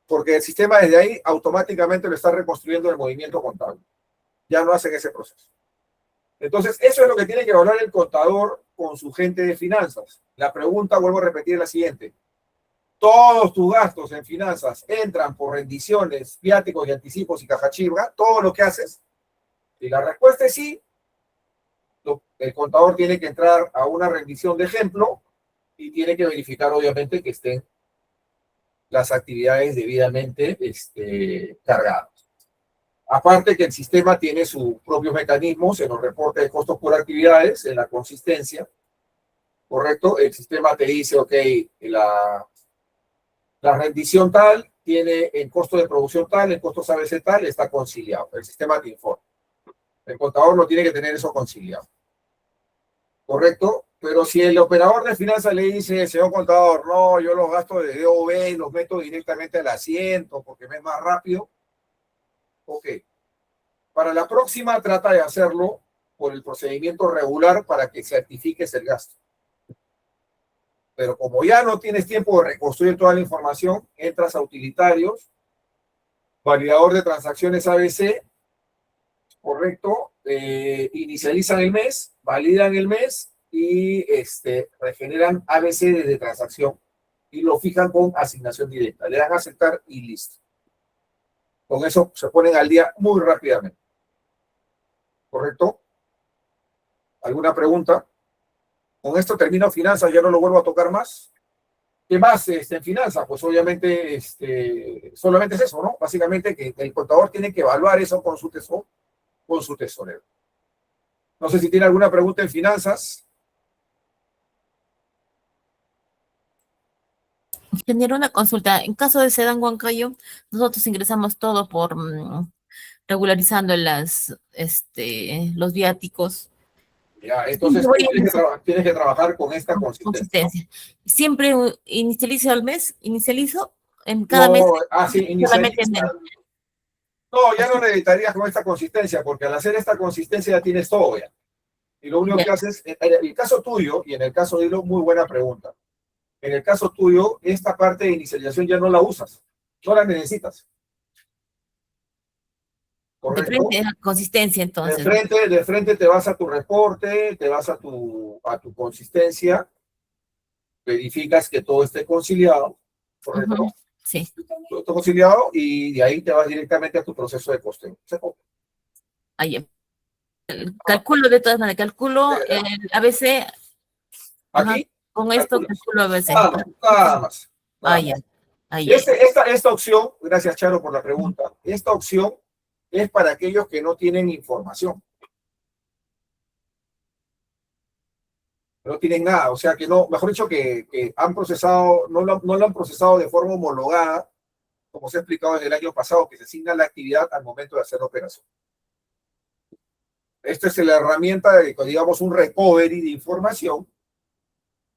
Speaker 1: Porque el sistema desde ahí automáticamente lo está reconstruyendo el movimiento contable. Ya no hacen ese proceso. Entonces, eso es lo que tiene que evaluar el contador con su gente de finanzas. La pregunta, vuelvo a repetir, es la siguiente. ¿Todos tus gastos en finanzas entran por rendiciones, viáticos y anticipos y caja chiva? ¿Todo lo que haces? Si la respuesta es sí, el contador tiene que entrar a una rendición de ejemplo y tiene que verificar, obviamente, que estén las actividades debidamente cargadas. Aparte que el sistema tiene sus propios mecanismos en los reportes de costos por actividades, en la consistencia, ¿correcto? El sistema te dice, ok, la rendición tal tiene el costo de producción tal, el costo ABC tal, está conciliado. El sistema te informa. El contador no tiene que tener eso conciliado. ¿correcto? Pero si el operador de finanzas le dice, señor contador, no, yo los gastos de DOB los meto directamente al asiento porque me es más rápido, ok. Para la próxima trata de hacerlo por el procedimiento regular para que certifiques el gasto. Pero como ya no tienes tiempo de reconstruir toda la información, entras a utilitarios, validador de transacciones ABC, correcto, inicializan el mes, validan el mes y regeneran ABC desde transacción y lo fijan con asignación directa. Le dan a aceptar y listo. Con eso se ponen al día muy rápidamente. ¿Correcto? ¿Alguna pregunta? Con esto termino finanzas, ya no lo vuelvo a tocar más. ¿Qué más en finanzas? Pues obviamente solamente es eso, ¿no? Básicamente que el contador tiene que evaluar eso con su tesorero. No sé si tiene alguna pregunta en finanzas.
Speaker 6: Tener una consulta. En caso de Sedán Huancayo, nosotros ingresamos todo por regularizando los viáticos.
Speaker 1: Ya, entonces tú tienes que trabajar con esta consistencia.
Speaker 6: Siempre inicializo el mes, en cada mes.
Speaker 1: Sí, inicializa. No, ya no necesitarías con esta consistencia, porque al hacer esta consistencia ya tienes todo ya. Y lo único que haces, en el caso tuyo y en el caso de Hilo, muy buena pregunta. En el caso tuyo, esta parte de inicialización ya no la usas, no la necesitas. ¿Correcto?
Speaker 6: De frente a consistencia, entonces.
Speaker 1: De frente te vas a tu reporte, te vas a tu consistencia, verificas que todo esté conciliado, ¿correcto?
Speaker 6: Sí.
Speaker 1: Todo está conciliado y de ahí te vas directamente a tu proceso de costeo.
Speaker 6: Ahí. Calculo de todas maneras, calculo el ABC.
Speaker 1: Aquí.
Speaker 6: Con esto calculo ABC.
Speaker 1: Nada más. Esta opción, gracias Charo por la pregunta, esta opción es para aquellos que no tienen información. No tienen nada, o sea que no, mejor dicho que han procesado, no lo han procesado de forma homologada, como se ha explicado desde el año pasado, que se asigna la actividad al momento de hacer la operación. Esta es la herramienta de, digamos, un recovery de información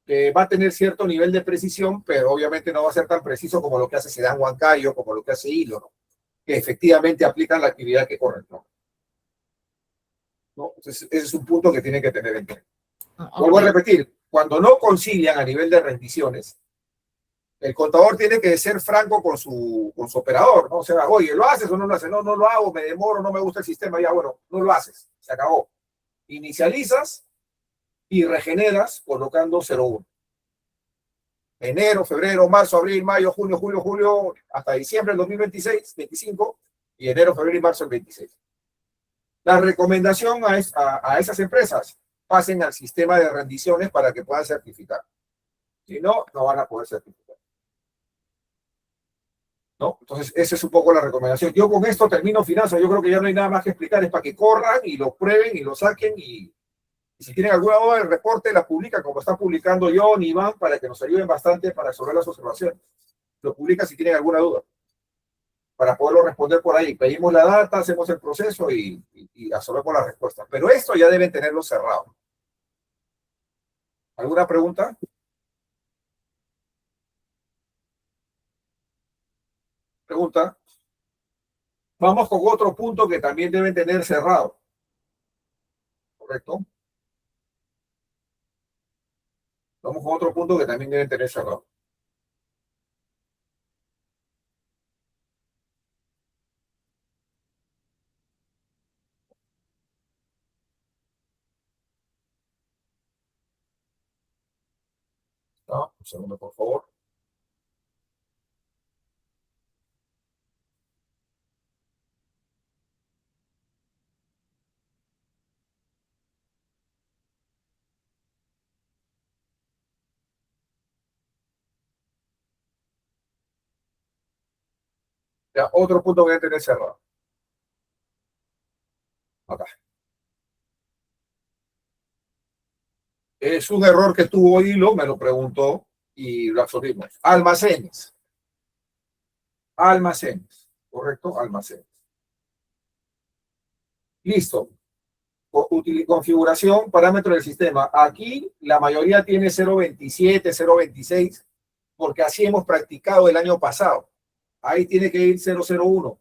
Speaker 1: que va a tener cierto nivel de precisión, pero obviamente no va a ser tan preciso como lo que hace Sedán Huancayo, como lo que hace Hilo, ¿no? Que efectivamente aplican la actividad que corre, ¿no? Entonces, ese es un punto que tienen que tener en cuenta. Vuelvo a repetir, cuando no concilian a nivel de rendiciones, el contador tiene que ser franco con su operador, ¿no? O sea, oye, ¿lo haces o no lo haces? No, no lo hago, me demoro, no me gusta el sistema, ya, bueno, no lo haces, se acabó. Inicializas y regeneras colocando 0,1. Enero, febrero, marzo, abril, mayo, junio, julio, julio, hasta diciembre del 2026, 25, y enero, febrero y marzo del 26. La recomendación a esas empresas, pasen al sistema de rendiciones para que puedan certificar. Si no, no van a poder certificar. ¿No? Entonces, esa es un poco la recomendación. Yo con esto termino finanzas. Yo creo que ya no hay nada más que explicar. Es para que corran y lo prueben y lo saquen. Y si tienen alguna duda del reporte, la publican como está publicando John y Iván para que nos ayuden bastante para resolver las observaciones. Lo publican si tienen alguna duda. Para poderlo responder por ahí. Pedimos la data, hacemos el proceso y resolvemos la respuesta. Pero esto ya deben tenerlo cerrado. ¿Alguna pregunta? Pregunta. Vamos con otro punto que también deben tener cerrado. ¿Correcto? Vamos con otro punto que también deben tener cerrado. ¿No? Un segundo, por favor. Ya, otro punto que deben tener cerrado. Acá. Es un error que tuvo Hilo, me lo preguntó y lo absorbimos. Almacenes. Almacenes. ¿Correcto? Almacenes. Listo. Configuración, parámetro del sistema. Aquí la mayoría tiene 0.27, 0.26, porque así hemos practicado el año pasado. Ahí tiene que ir 0.01.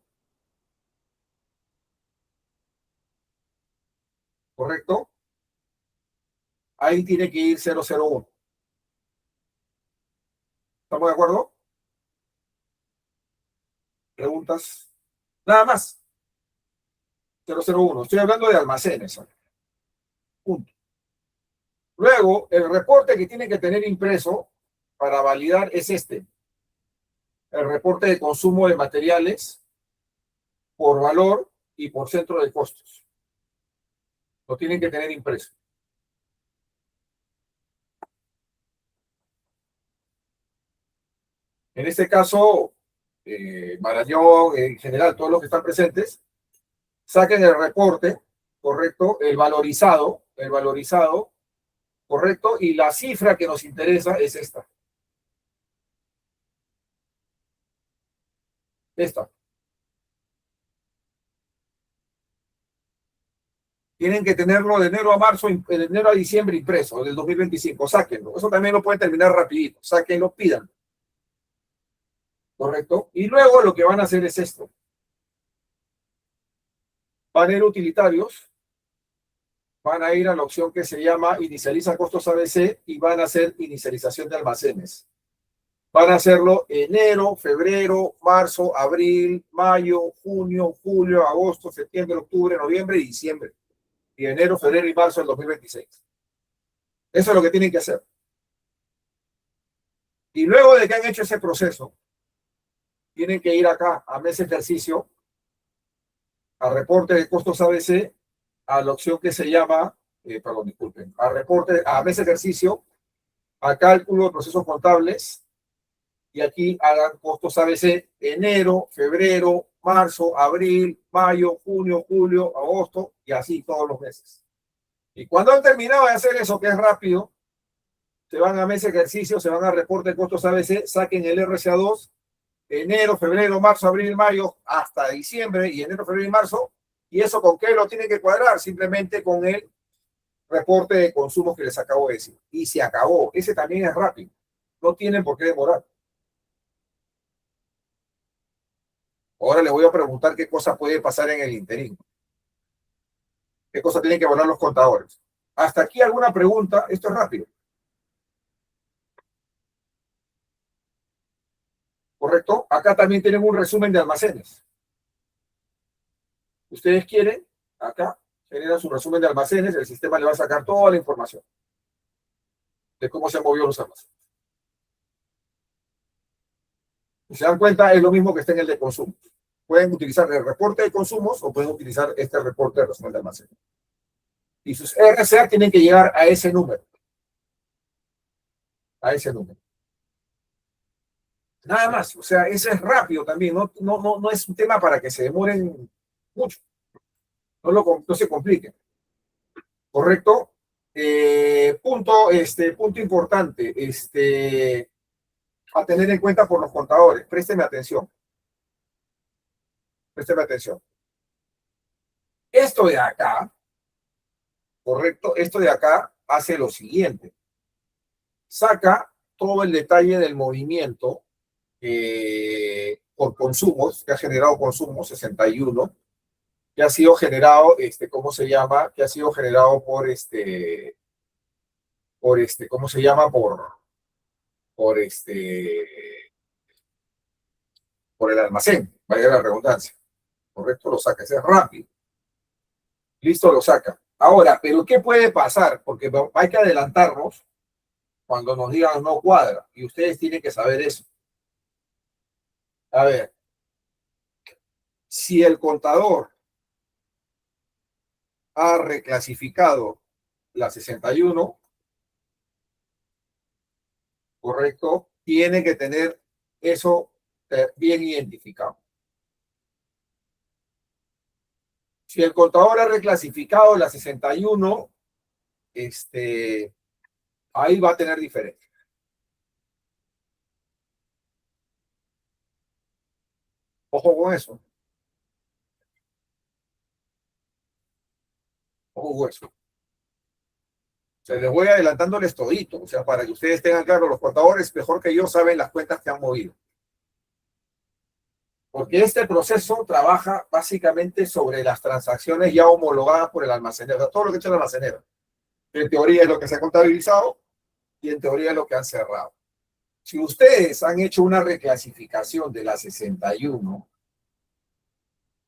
Speaker 1: ¿Correcto? Ahí tiene que ir 0.01. ¿Estamos de acuerdo? ¿Preguntas? Nada más. 0.01. Estoy hablando de almacenes. Punto. Luego, el reporte que tiene que tener impreso para validar es este. El reporte de consumo de materiales por valor y por centro de costos. Lo tienen que tener impreso. En este caso, Marañón, en general, todos los que están presentes, saquen el reporte, correcto, el valorizado, correcto, y la cifra que nos interesa es esta. Esta. Tienen que tenerlo de enero a marzo, de enero a diciembre impreso, del 2025. Sáquenlo. Eso también lo pueden terminar rapidito. Sáquenlo, pidan. ¿Correcto? Y luego lo que van a hacer es esto. Panel utilitarios. Van a ir a la opción que se llama inicializa costos ABC y van a hacer inicialización de almacenes. Van a hacerlo enero, febrero, marzo, abril, mayo, junio, julio, agosto, septiembre, octubre, noviembre y diciembre. Y enero, febrero y marzo del 2026. Eso es lo que tienen que hacer. Y luego de que han hecho ese proceso, tienen que ir acá a mes ejercicio, a reporte de costos ABC, a la opción que se llama, perdón, disculpen, a reporte, a mes ejercicio, a cálculo de procesos contables, y aquí hagan costos ABC enero, febrero, marzo, abril, mayo, junio, julio, agosto, y así todos los meses. Y cuando han terminado de hacer eso, que es rápido, se van a mes ejercicio, se van a reporte de costos ABC, saquen el RCA2, enero, febrero, marzo, abril, mayo, hasta diciembre, y enero, febrero y marzo, y eso con qué lo tienen que cuadrar, simplemente con el reporte de consumos que les acabo de decir. Y se acabó, ese también es rápido, no tienen por qué demorar. Ahora les voy a preguntar qué cosa puede pasar en el interín. ¿Qué cosa tienen que evaluar los contadores? Hasta aquí alguna pregunta, esto es rápido. ¿Correcto? Acá también tienen un resumen de almacenes. Ustedes quieren, acá, generan su resumen de almacenes, el sistema le va a sacar toda la información de cómo se han movido los almacenes. Si se dan cuenta, es lo mismo que está en el de consumo. Pueden utilizar el reporte de consumos o pueden utilizar este reporte de resumen de almacenes. Y sus RCA tienen que llegar a ese número. A ese número. Nada más, o sea, eso es rápido también, no es un tema para que se demoren mucho, no se compliquen, ¿correcto? Punto importante, a tener en cuenta por los contadores, présteme atención. Esto de acá, ¿correcto? Esto de acá hace lo siguiente, saca todo el detalle del movimiento por consumos, que ha generado consumos, 61, que ha sido generado, ¿cómo se llama? Que ha sido generado por ¿cómo se llama? Por por el almacén, vaya la redundancia. Correcto, lo saca, ese es rápido. Listo, lo saca. Ahora, ¿pero qué puede pasar? Porque hay que adelantarnos cuando nos digan no cuadra, y ustedes tienen que saber eso. A ver, si el contador ha reclasificado la 61, correcto, tiene que tener eso bien identificado. Si el contador ha reclasificado la 61, ahí va a tener diferencia. Ojo con eso. No hubo eso. Se les voy adelantándoles todito, o sea, para que ustedes tengan claro, los contadores mejor que yo saben las cuentas que han movido. Porque este proceso trabaja básicamente sobre las transacciones ya homologadas por el almacenero, o sea, todo lo que ha hecho el almacenero. En teoría es lo que se ha contabilizado y en teoría es lo que han cerrado. Si ustedes han hecho una reclasificación de la 61,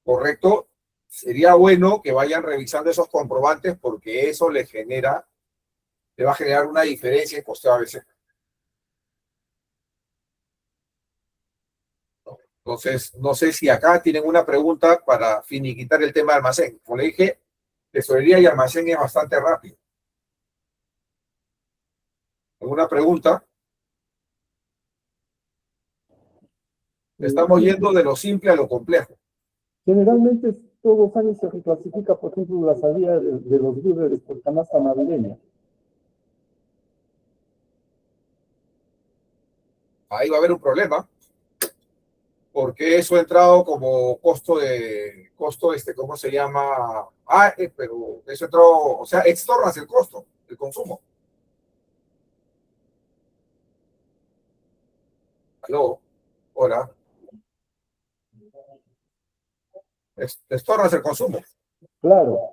Speaker 1: correcto, sería bueno que vayan revisando esos comprobantes porque eso le va a generar una diferencia en costeo ABC. Entonces, no sé si acá tienen una pregunta para finiquitar el tema de almacén. Como le dije, tesorería y almacén es bastante rápido. ¿Alguna pregunta? Estamos yendo de lo simple a lo complejo.
Speaker 4: Generalmente todos los años se reclasifica, por ejemplo, la salida de los víveres por canasta navideña.
Speaker 1: Ahí va a haber un problema, porque eso ha entrado como costo, ¿cómo se llama? Pero eso entró, o sea, extornas el costo, el consumo. Aló, hola. Extornas el consumo.
Speaker 4: Claro.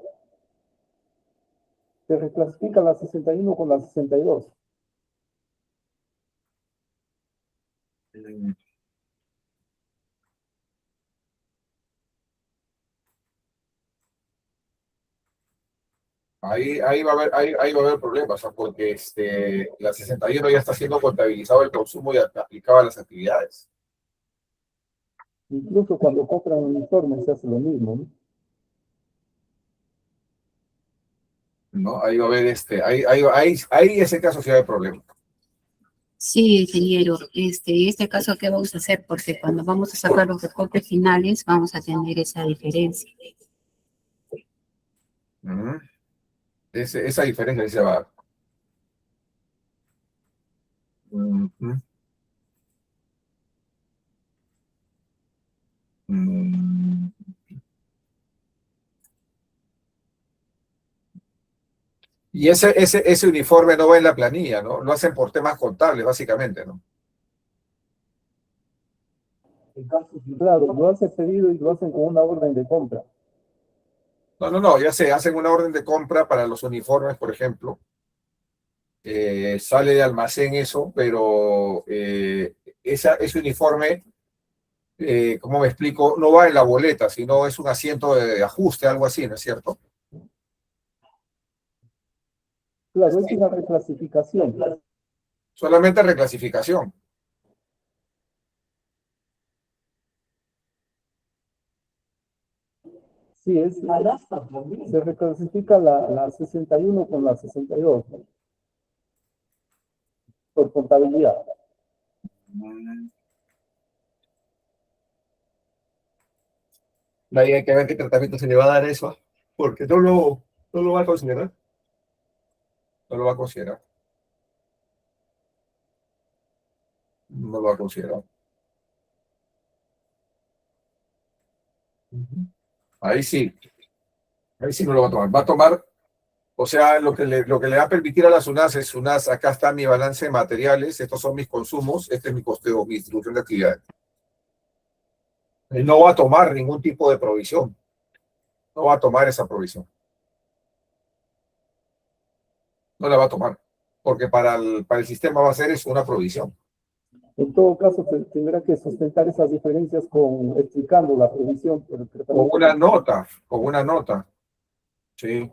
Speaker 4: Se reclasifica la 61 con la 62. Ahí va a haber problemas, ¿no? Porque la 61 ya está siendo contabilizado el consumo y aplicado a las actividades. Incluso cuando compran uniformes se hace lo mismo, ¿no?
Speaker 1: ¿No? Ahí va a haber ahí ese caso sí va a haber problema.
Speaker 3: Sí, ingeniero. En este caso, ¿qué vamos a hacer? Porque cuando vamos a sacar los recortes finales, vamos a tener esa diferencia.
Speaker 1: Esa diferencia ahí se va a dar. Y ese uniforme no va en la planilla, ¿no? Lo hacen por temas contables, básicamente, ¿no?
Speaker 4: Claro, lo hacen pedido y lo hacen con una orden de compra.
Speaker 1: No, ya sé, hacen una orden de compra para los uniformes, por ejemplo. Sale de almacén eso, pero ese uniforme, ¿cómo me explico? No va en la boleta, sino es un asiento de ajuste, algo así, ¿no es cierto?
Speaker 4: Claro, es una reclasificación.
Speaker 1: Solamente reclasificación.
Speaker 4: Sí, se reclasifica la 61 con la 62, ¿no? Por contabilidad.
Speaker 1: Ahí hay que ver qué tratamiento se le va a dar a eso, porque no lo va a considerar. No lo va a considerar. No lo va a considerar. Ahí sí no lo va a tomar. Va a tomar, o sea, lo que le va a permitir a la SUNAS es, SUNAS, acá está mi balance de materiales, estos son mis consumos, este es mi costeo, mi distribución de actividades. Él no va a tomar ningún tipo de provisión. No va a tomar esa provisión. No la va a tomar. Porque para el sistema va a ser eso, una provisión.
Speaker 4: En todo caso, tendrá que sustentar esas diferencias explicando la previsión.
Speaker 1: Con una nota. Sí.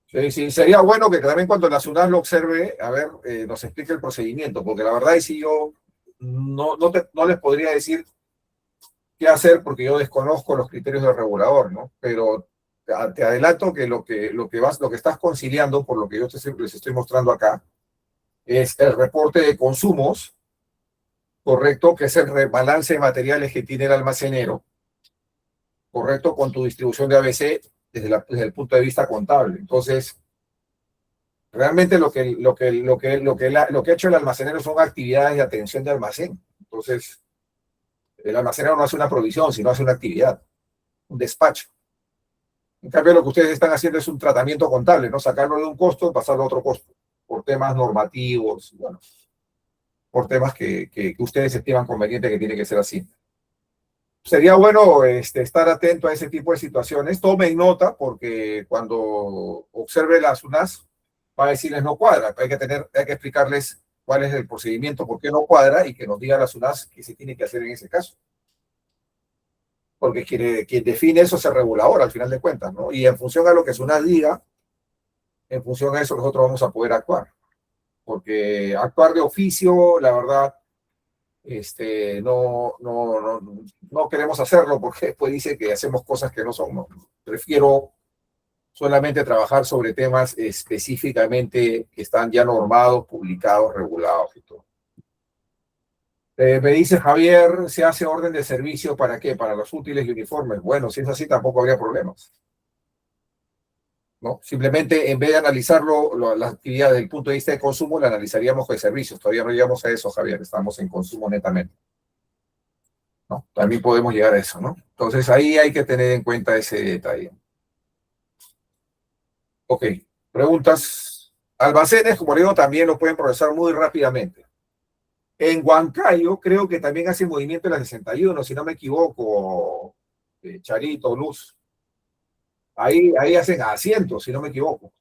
Speaker 1: Sí, sería bueno que también cuando la SUNAS lo observe, a ver, nos explique el procedimiento, porque la verdad es que yo no les podría decir qué hacer porque yo desconozco los criterios del regulador, ¿no? Pero te adelanto que lo que estás conciliando, por lo que yo les estoy mostrando acá, es el reporte de consumos, correcto, que es el rebalance de materiales que tiene el almacenero, correcto, con tu distribución de ABC desde el punto de vista contable. Entonces, realmente lo que ha hecho el almacenero son actividades de atención de almacén. Entonces, el almacenero no hace una provisión, sino hace una actividad, un despacho. En cambio, lo que ustedes están haciendo es un tratamiento contable, ¿no? Sacarlo de un costo, pasarlo a otro costo, por temas normativos, bueno, por temas que ustedes estiman conveniente que tiene que ser así. Sería bueno estar atento a ese tipo de situaciones. Tomen nota, porque cuando observe las UNAS, va a decirles no cuadra. Hay que explicarles cuál es el procedimiento, por qué no cuadra, y que nos diga las UNAS qué se tiene que hacer en ese caso. Porque quien define eso es el regulador, al final de cuentas, ¿no? Y en función a lo que SUNAS diga, en función a eso nosotros vamos a poder actuar. Porque actuar de oficio, la verdad, no queremos hacerlo, porque después dice que hacemos cosas que no son, ¿no? Prefiero solamente trabajar sobre temas específicamente que están ya normados, publicados, regulados y todo. Me dice Javier, ¿se hace orden de servicio para qué? Para los útiles y uniformes. Bueno, si es así tampoco habría problemas, ¿no? Simplemente en vez de analizarlo, la actividad desde el punto de vista de consumo, la analizaríamos con servicios. Todavía no llegamos a eso, Javier, estamos en consumo netamente, ¿no? También podemos llegar a eso, ¿no? Entonces ahí hay que tener en cuenta ese detalle. Ok, preguntas. Almacenes, como digo, también lo pueden procesar muy rápidamente. En Huancayo creo que también hace movimiento en la 61, si no me equivoco, Charito, Luz. Ahí hacen asientos, si no me equivoco.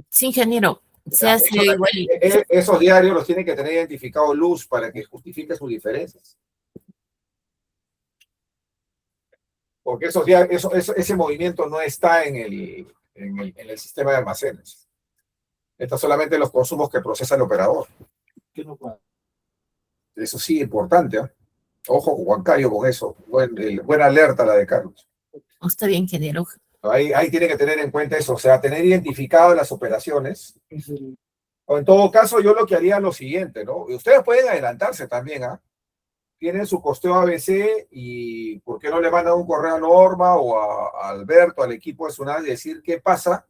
Speaker 6: Sí, ingeniero, se hace igual.
Speaker 1: Esos diarios los tiene que tener identificado Luz para que justifique sus diferencias. Porque ese movimiento no está en el sistema de almacenes. Está solamente en los consumos que procesa el operador. Eso sí, importante, ¿eh? Ojo con Huancayo con eso. Buena alerta la de Carlos.
Speaker 6: Está bien, ingeniero.
Speaker 1: Ahí tiene que tener en cuenta eso, o sea, tener identificado las operaciones. O en todo caso, yo lo que haría es lo siguiente, ¿no? Y ustedes pueden adelantarse también, ¿ah? Tienen su costeo ABC y ¿por qué no le mandan un correo a Norma o a Alberto, al equipo de SUNAS, y decir qué pasa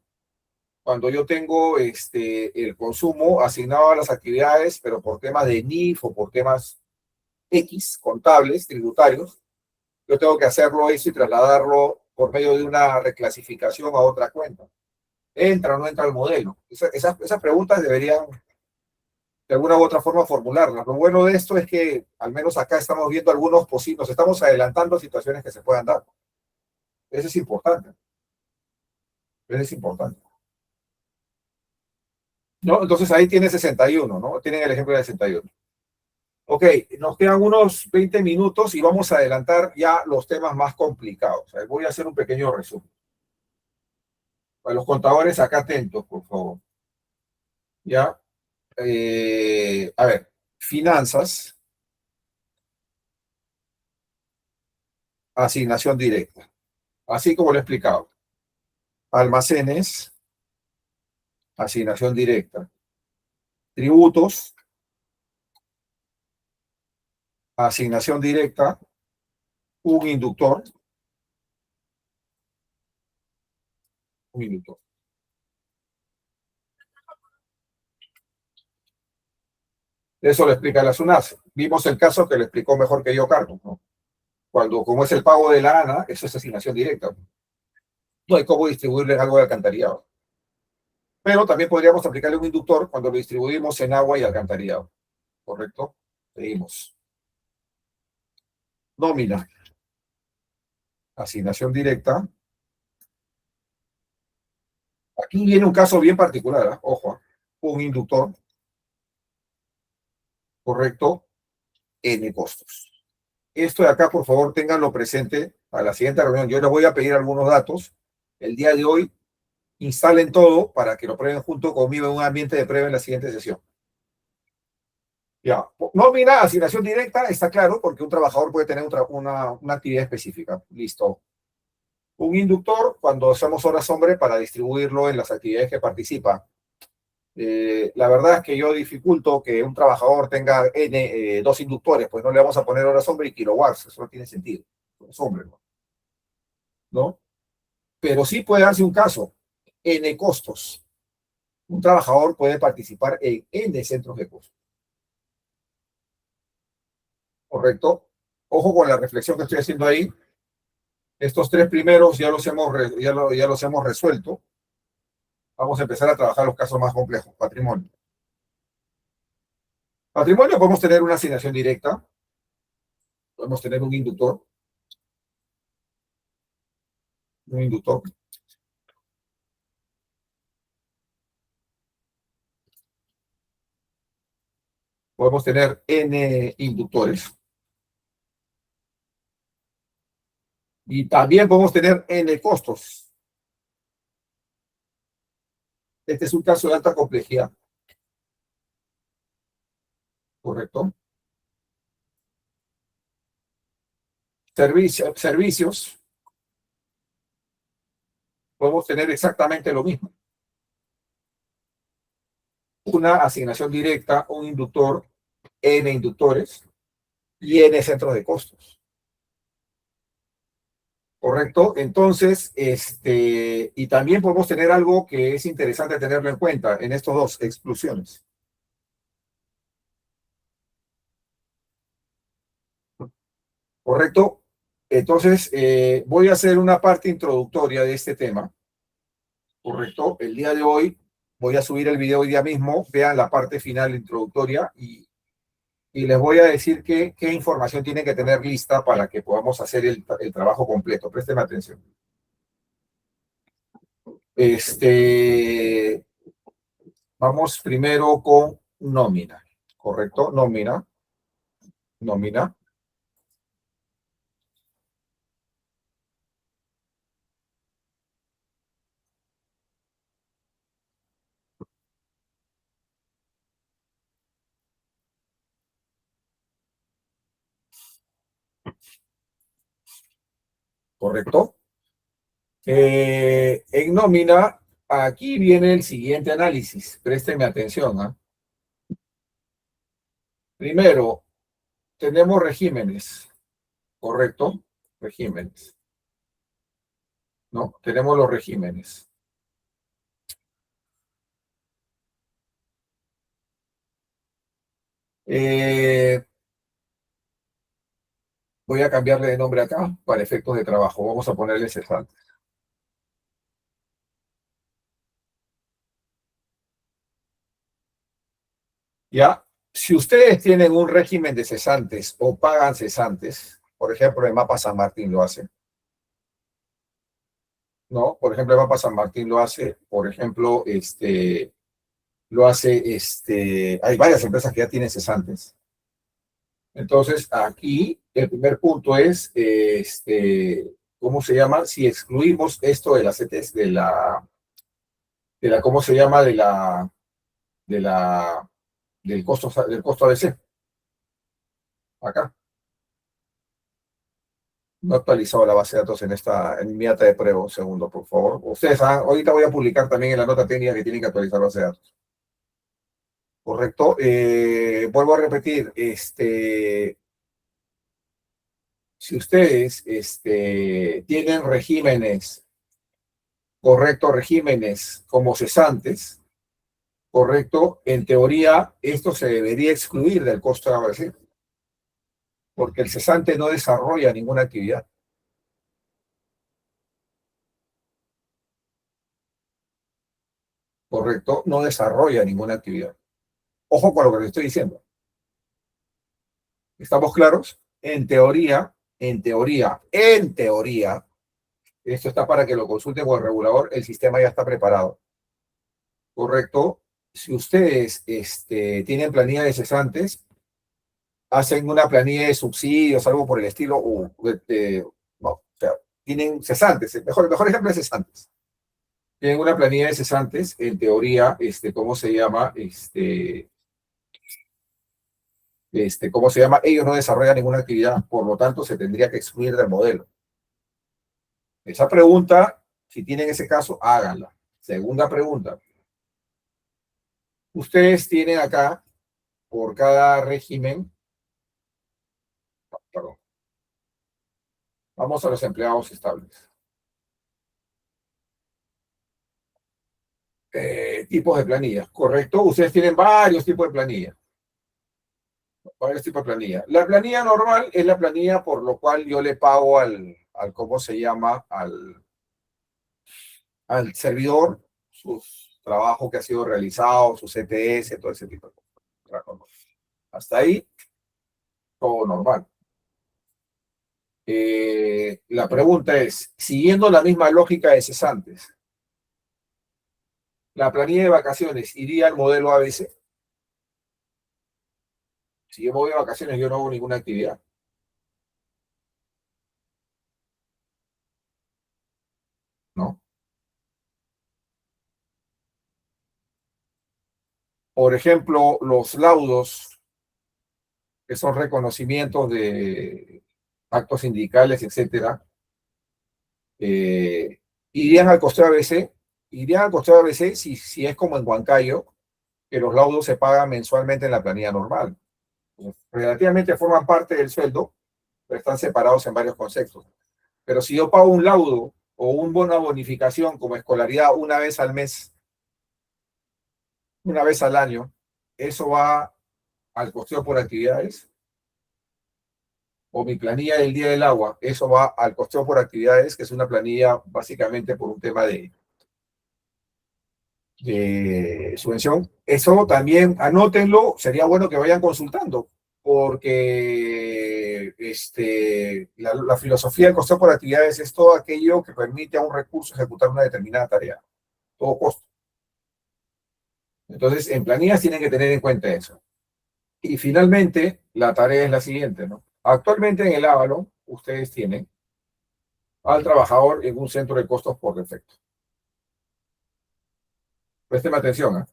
Speaker 1: cuando yo tengo el consumo asignado a las actividades, pero por temas de NIF o por temas X, contables, tributarios, yo tengo que hacerlo eso y trasladarlo por medio de una reclasificación a otra cuenta? ¿Entra o no entra el modelo? Esas preguntas deberían de alguna u otra forma formularlas. Lo bueno de esto es que al menos acá estamos viendo algunos posibles, nos estamos adelantando a situaciones que se puedan dar. Eso es importante. Eso es importante. ¿No? Entonces ahí tiene 61, ¿no? Tienen el ejemplo de 61. Ok, nos quedan unos 20 minutos y vamos a adelantar ya los temas más complicados. Voy a hacer un pequeño resumen. Para los contadores, acá atentos, por favor. Ya. A ver, finanzas, asignación directa. Así como lo he explicado. Almacenes, asignación directa. Tributos, asignación directa. Un inductor. Un inductor. Eso lo explica la SUNAS. Vimos el caso que lo explicó mejor que yo, Carlos, ¿no? Como es el pago de la ANA, eso es asignación directa. No hay cómo distribuirle algo de alcantarillado. Pero también podríamos aplicarle un inductor cuando lo distribuimos en agua y alcantarillado. ¿Correcto? Seguimos. Nómina. Asignación directa. Aquí viene un caso bien particular, ¿eh? Ojo, un inductor. Correcto. N costos. Esto de acá, por favor, ténganlo presente a la siguiente reunión. Yo les voy a pedir algunos datos. El día de hoy, instalen todo para que lo prueben junto conmigo en un ambiente de prueba en la siguiente sesión. Ya, nómina, asignación directa, está claro, porque un trabajador puede tener una actividad específica. Listo. Un inductor, cuando hacemos horas hombre para distribuirlo en las actividades que participa. La verdad es que yo dificulto que un trabajador tenga dos inductores, pues no le vamos a poner horas hombre y kilowatts, eso no tiene sentido. Es hombre, ¿no? Pero sí puede darse un caso, N costos. Un trabajador puede participar en N centros de costos. ¿Correcto? Ojo con la reflexión que estoy haciendo ahí. Estos tres primeros ya los hemos resuelto. Vamos a empezar a trabajar los casos más complejos. Patrimonio. Patrimonio, podemos tener una asignación directa. Podemos tener un inductor. Un inductor. Podemos tener n inductores. Y también podemos tener n costos. Este es un caso de alta complejidad. ¿Correcto? Servicios. Podemos tener exactamente lo mismo. Una asignación directa, un inductor, n inductores y n centros de costos. ¿Correcto? Entonces, y también podemos tener algo que es interesante tenerlo en cuenta en estos dos, exclusiones. ¿Correcto? Entonces, voy a hacer una parte introductoria de este tema. ¿Correcto? El día de hoy voy a subir el video hoy día mismo, vean la parte final introductoria y les voy a decir qué información tienen que tener lista para que podamos hacer el trabajo completo. Présteme atención. Vamos primero con nómina, ¿correcto? Nómina. ¿Correcto? En nómina, aquí viene el siguiente análisis. Présteme atención, ¿ah? Primero, tenemos regímenes, ¿correcto? Regímenes. ¿No? Tenemos los regímenes. Voy a cambiarle de nombre acá para efectos de trabajo. Vamos a ponerle cesante. Ya, si ustedes tienen un régimen de cesantes o pagan cesantes, por ejemplo, el mapa San Martín lo hace. ¿No? Por ejemplo, el mapa San Martín lo hace. Por ejemplo, lo hace, hay varias empresas que ya tienen cesantes. Entonces, aquí el primer punto es, ¿cómo se llama? Si excluimos esto de las CTs, ¿cómo se llama? Del costo ABC. Acá. No he actualizado la base de datos en mi data de prueba. Un segundo, por favor. Ustedes, ahorita voy a publicar también en la nota técnica que tienen que actualizar la base de datos. Correcto. Vuelvo a repetir, si ustedes tienen regímenes, correcto, regímenes como cesantes, correcto, en teoría esto se debería excluir del costo de ABC, porque el cesante no desarrolla ninguna actividad. Correcto, no desarrolla ninguna actividad. Ojo con lo que les estoy diciendo. ¿Estamos claros? En teoría, esto está para que lo consulten con el regulador, el sistema ya está preparado. ¿Correcto? Si ustedes tienen planilla de cesantes, hacen una planilla de subsidios, algo por el estilo, no, o sea, tienen cesantes, el mejor ejemplo es cesantes. Tienen una planilla de cesantes, en teoría, ¿cómo se llama? ¿Cómo se llama? Ellos no desarrollan ninguna actividad, por lo tanto, se tendría que excluir del modelo. Esa pregunta, si tienen ese caso, háganla. Segunda pregunta. Ustedes tienen acá, por cada régimen, perdón, vamos a los empleados estables. Tipos de planillas, ¿correcto? Ustedes tienen varios tipos de planillas. Varios tipos de planilla. La planilla normal es la planilla por lo cual yo le pago al ¿cómo se llama? Al servidor, sus trabajos que ha sido realizado, sus CTS, todo ese tipo de cosas. Hasta ahí, todo normal. La pregunta es, siguiendo la misma lógica de cesantes, ¿la planilla de vacaciones iría al modelo ABC? Si yo me voy de vacaciones, yo no hago ninguna actividad. ¿No? Por ejemplo, los laudos, que son reconocimientos de actos sindicales, etcétera, irían al costeo ABC. Irían al costeo ABC si es como en Huancayo, que los laudos se pagan mensualmente en la planilla normal. Relativamente forman parte del sueldo, pero están separados en varios conceptos. Pero si yo pago un laudo o un bono de bonificación como escolaridad una vez al mes, una vez al año, eso va al costeo por actividades. O mi planilla del Día del Agua, eso va al costeo por actividades, que es una planilla básicamente por un tema de subvención. Eso también anótenlo, sería bueno que vayan consultando, porque la filosofía del costeo por actividades es todo aquello que permite a un recurso ejecutar una determinada tarea, todo costo. Entonces, en planillas tienen que tener en cuenta eso. Y finalmente, la tarea es la siguiente, ¿no? Actualmente en el Ávalo, ustedes tienen al trabajador en un centro de costos por defecto. Présteme atención, ¿eh?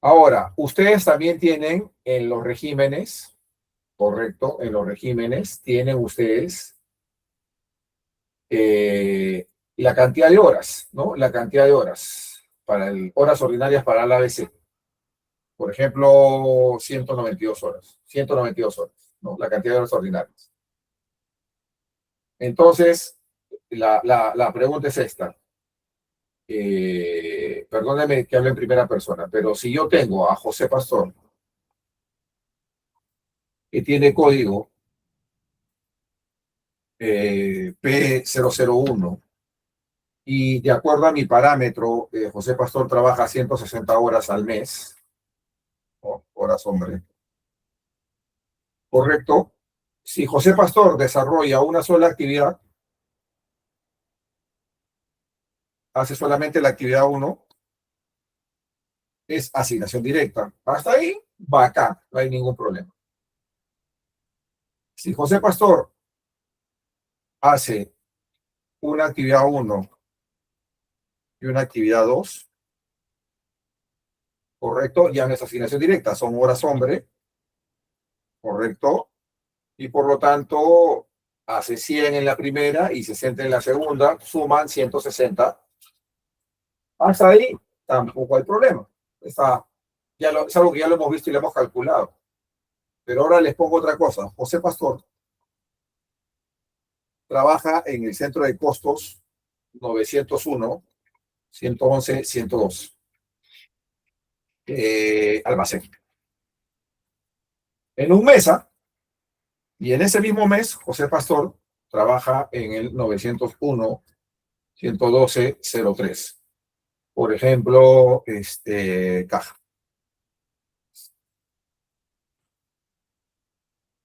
Speaker 1: Ahora, ustedes también tienen en los regímenes, correcto, en los regímenes tienen ustedes la cantidad de horas, ¿no? La cantidad de horas, horas ordinarias para el ABC. Por ejemplo, 192 horas, 192 horas, ¿no? La cantidad de horas ordinarias. Entonces, la pregunta es esta. Perdóneme que hable en primera persona, pero si yo tengo a José Pastor, que tiene código P001, y de acuerdo a mi parámetro, José Pastor trabaja 160 horas al mes, horas hombre, correcto. Si José Pastor desarrolla una sola actividad, hace solamente la actividad 1, es asignación directa. Hasta ahí va acá, no hay ningún problema. Si José Pastor hace una actividad 1 y una actividad 2, correcto, ya no es asignación directa, son horas hombre, correcto, y por lo tanto hace 100 en la primera y 60 en la segunda, suman 160. Hasta ahí tampoco hay problema. Es algo que ya lo hemos visto y lo hemos calculado. Pero ahora les pongo otra cosa. José Pastor trabaja en el centro de costos 901, 111, 102. Almacén. En un mes, y en ese mismo mes, José Pastor trabaja en el 901, 112, 03. Por ejemplo, caja.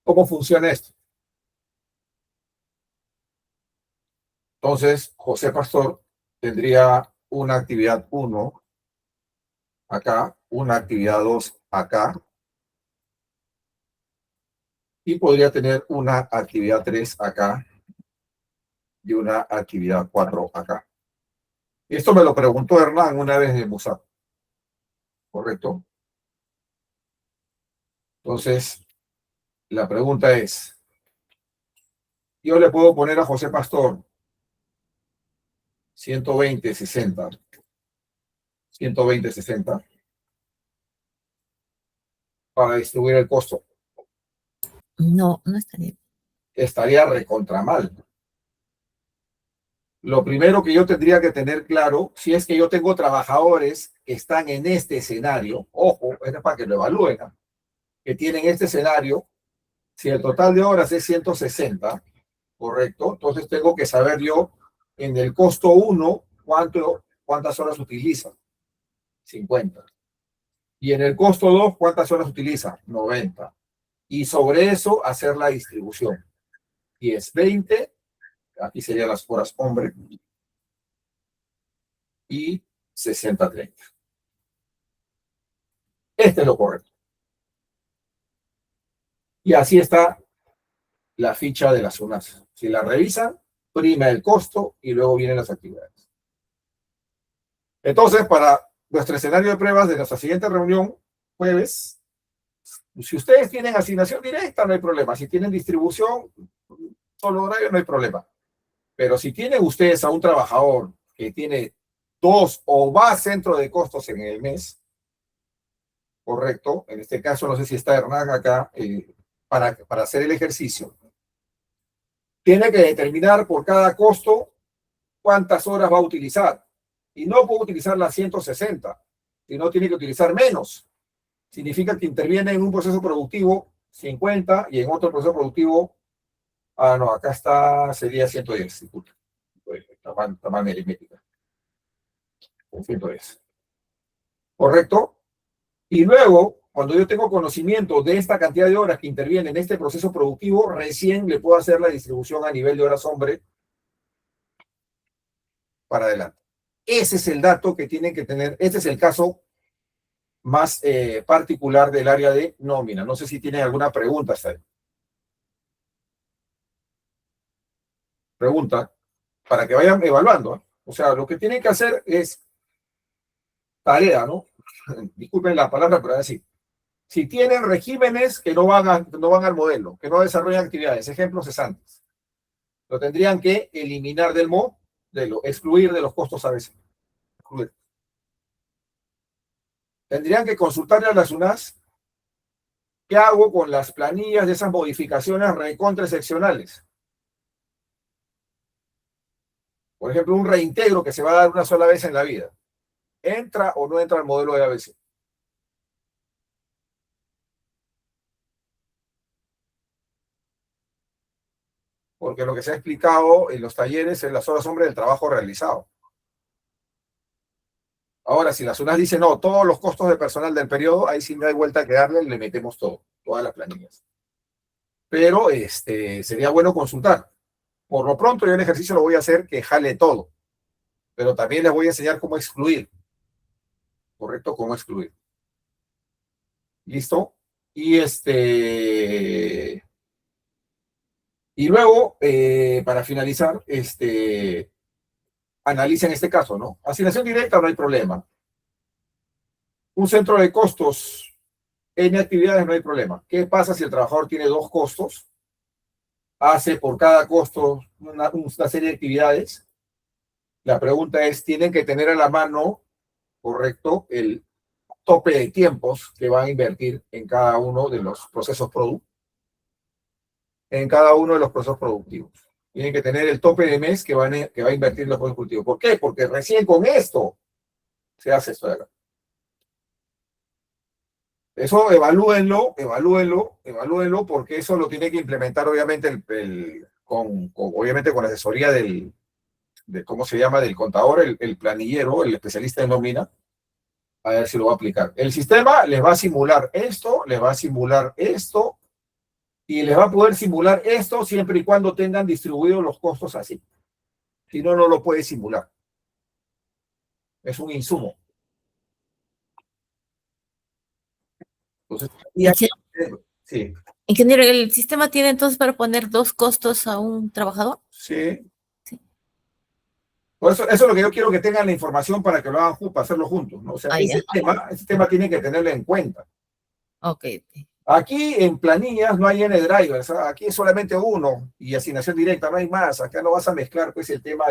Speaker 1: ¿Cómo funciona esto? Entonces, José Pastor tendría una actividad 1 acá, una actividad 2 acá, y podría tener una actividad 3 acá y una actividad 4 acá. Esto me lo preguntó Hernán una vez de Musab, ¿correcto? Entonces, la pregunta es, yo le puedo poner a José Pastor 120, 60, 120, 60 para distribuir el costo.
Speaker 6: No, no estaría.
Speaker 1: Estaría recontra mal. Lo primero que yo tendría que tener claro, si es que yo tengo trabajadores que están en este escenario, ojo, es para que lo evalúen, que tienen este escenario, si el total de horas es 160, ¿correcto? Entonces tengo que saber yo en el costo 1 cuántas horas utiliza. 50. Y en el costo 2, ¿cuántas horas utiliza? 90. Y sobre eso hacer la distribución. 10, 20, aquí serían las horas hombre, y 60, 30. Este es lo correcto. Y así está la ficha de las UNAS. Si la revisan, prima el costo y luego vienen las actividades. Entonces, para nuestro escenario de pruebas de nuestra siguiente reunión, jueves, si ustedes tienen asignación directa, no hay problema. Si tienen distribución, solo horario, no hay problema. Pero si tienen ustedes a un trabajador que tiene 2 o más centros de costos en el mes, correcto, en este caso no sé si está Hernán acá, para hacer el ejercicio, tiene que determinar por cada costo cuántas horas va a utilizar. Y no puede utilizar las 160, sino tiene que utilizar menos. Significa que interviene en un proceso productivo 50 y en otro proceso productivo, no, acá sería 110, disculpe. Está mal aritmética. 110. ¿Correcto? Y luego, cuando yo tengo conocimiento de esta cantidad de horas que interviene en este proceso productivo, recién le puedo hacer la distribución a nivel de horas hombre para adelante. Ese es el dato que tienen que tener. Este es el caso más particular del área de nómina. No sé si tienen alguna pregunta hasta ahí. Pregunta, para que vayan evaluando, ¿eh? O sea, lo que tienen que hacer es tarea, ¿no? Disculpen la palabra, pero es así. Si tienen regímenes que no van al modelo, que no desarrollan actividades, ejemplos cesantes, lo tendrían que eliminar del modelo, excluir de los costos a veces. Excluir. Tendrían que consultarle a las UNAS qué hago con las planillas de esas modificaciones recontraexcepcionales. Por ejemplo, un reintegro que se va a dar una sola vez en la vida. ¿Entra o no entra al modelo de ABC? Porque lo que se ha explicado en los talleres es las horas hombre del trabajo realizado. Ahora, si las UNAS dicen, no, todos los costos de personal del periodo, ahí sí no hay vuelta que darle, le metemos todo, todas las planillas. Pero sería bueno consultar. Por lo pronto, yo el ejercicio lo voy a hacer que jale todo. Pero también les voy a enseñar cómo excluir. ¿Correcto? Cómo excluir. ¿Listo? Y y luego, para finalizar, analicen este caso, ¿no? Asignación directa no hay problema. Un centro de costos, N actividades no hay problema. ¿Qué pasa si el trabajador tiene 2 costos? Hace por cada costo una serie de actividades. La pregunta es, ¿tienen que tener a la mano, correcto, el tope de tiempos que van a invertir en cada uno de los procesos productivos? En cada uno de los procesos productivos. Tienen que tener el tope de mes que va a invertir en los procesos productivos. ¿Por qué? Porque recién con esto se hace esto de acá. Eso evalúenlo, porque eso lo tiene que implementar obviamente obviamente con la asesoría ¿cómo se llama? Del contador, el planillero, el especialista en nómina, a ver si lo va a aplicar. El sistema les va a simular esto, les va a simular esto, y les va a poder simular esto siempre y cuando tengan distribuidos los costos así. Si no, no lo puede simular. Es un insumo. Entonces, sí.
Speaker 6: Ingeniero, ¿el sistema tiene entonces para poner 2 costos a un trabajador?
Speaker 1: Sí. Por eso es lo que yo quiero que tengan la información para que lo hagan para hacerlo juntos, ¿no? O sea, ese tema tiene que tenerlo en cuenta.
Speaker 6: Ok.
Speaker 1: Aquí en planillas no hay N-drivers, aquí es solamente uno y asignación directa, no hay más. Acá no vas a mezclar pues el tema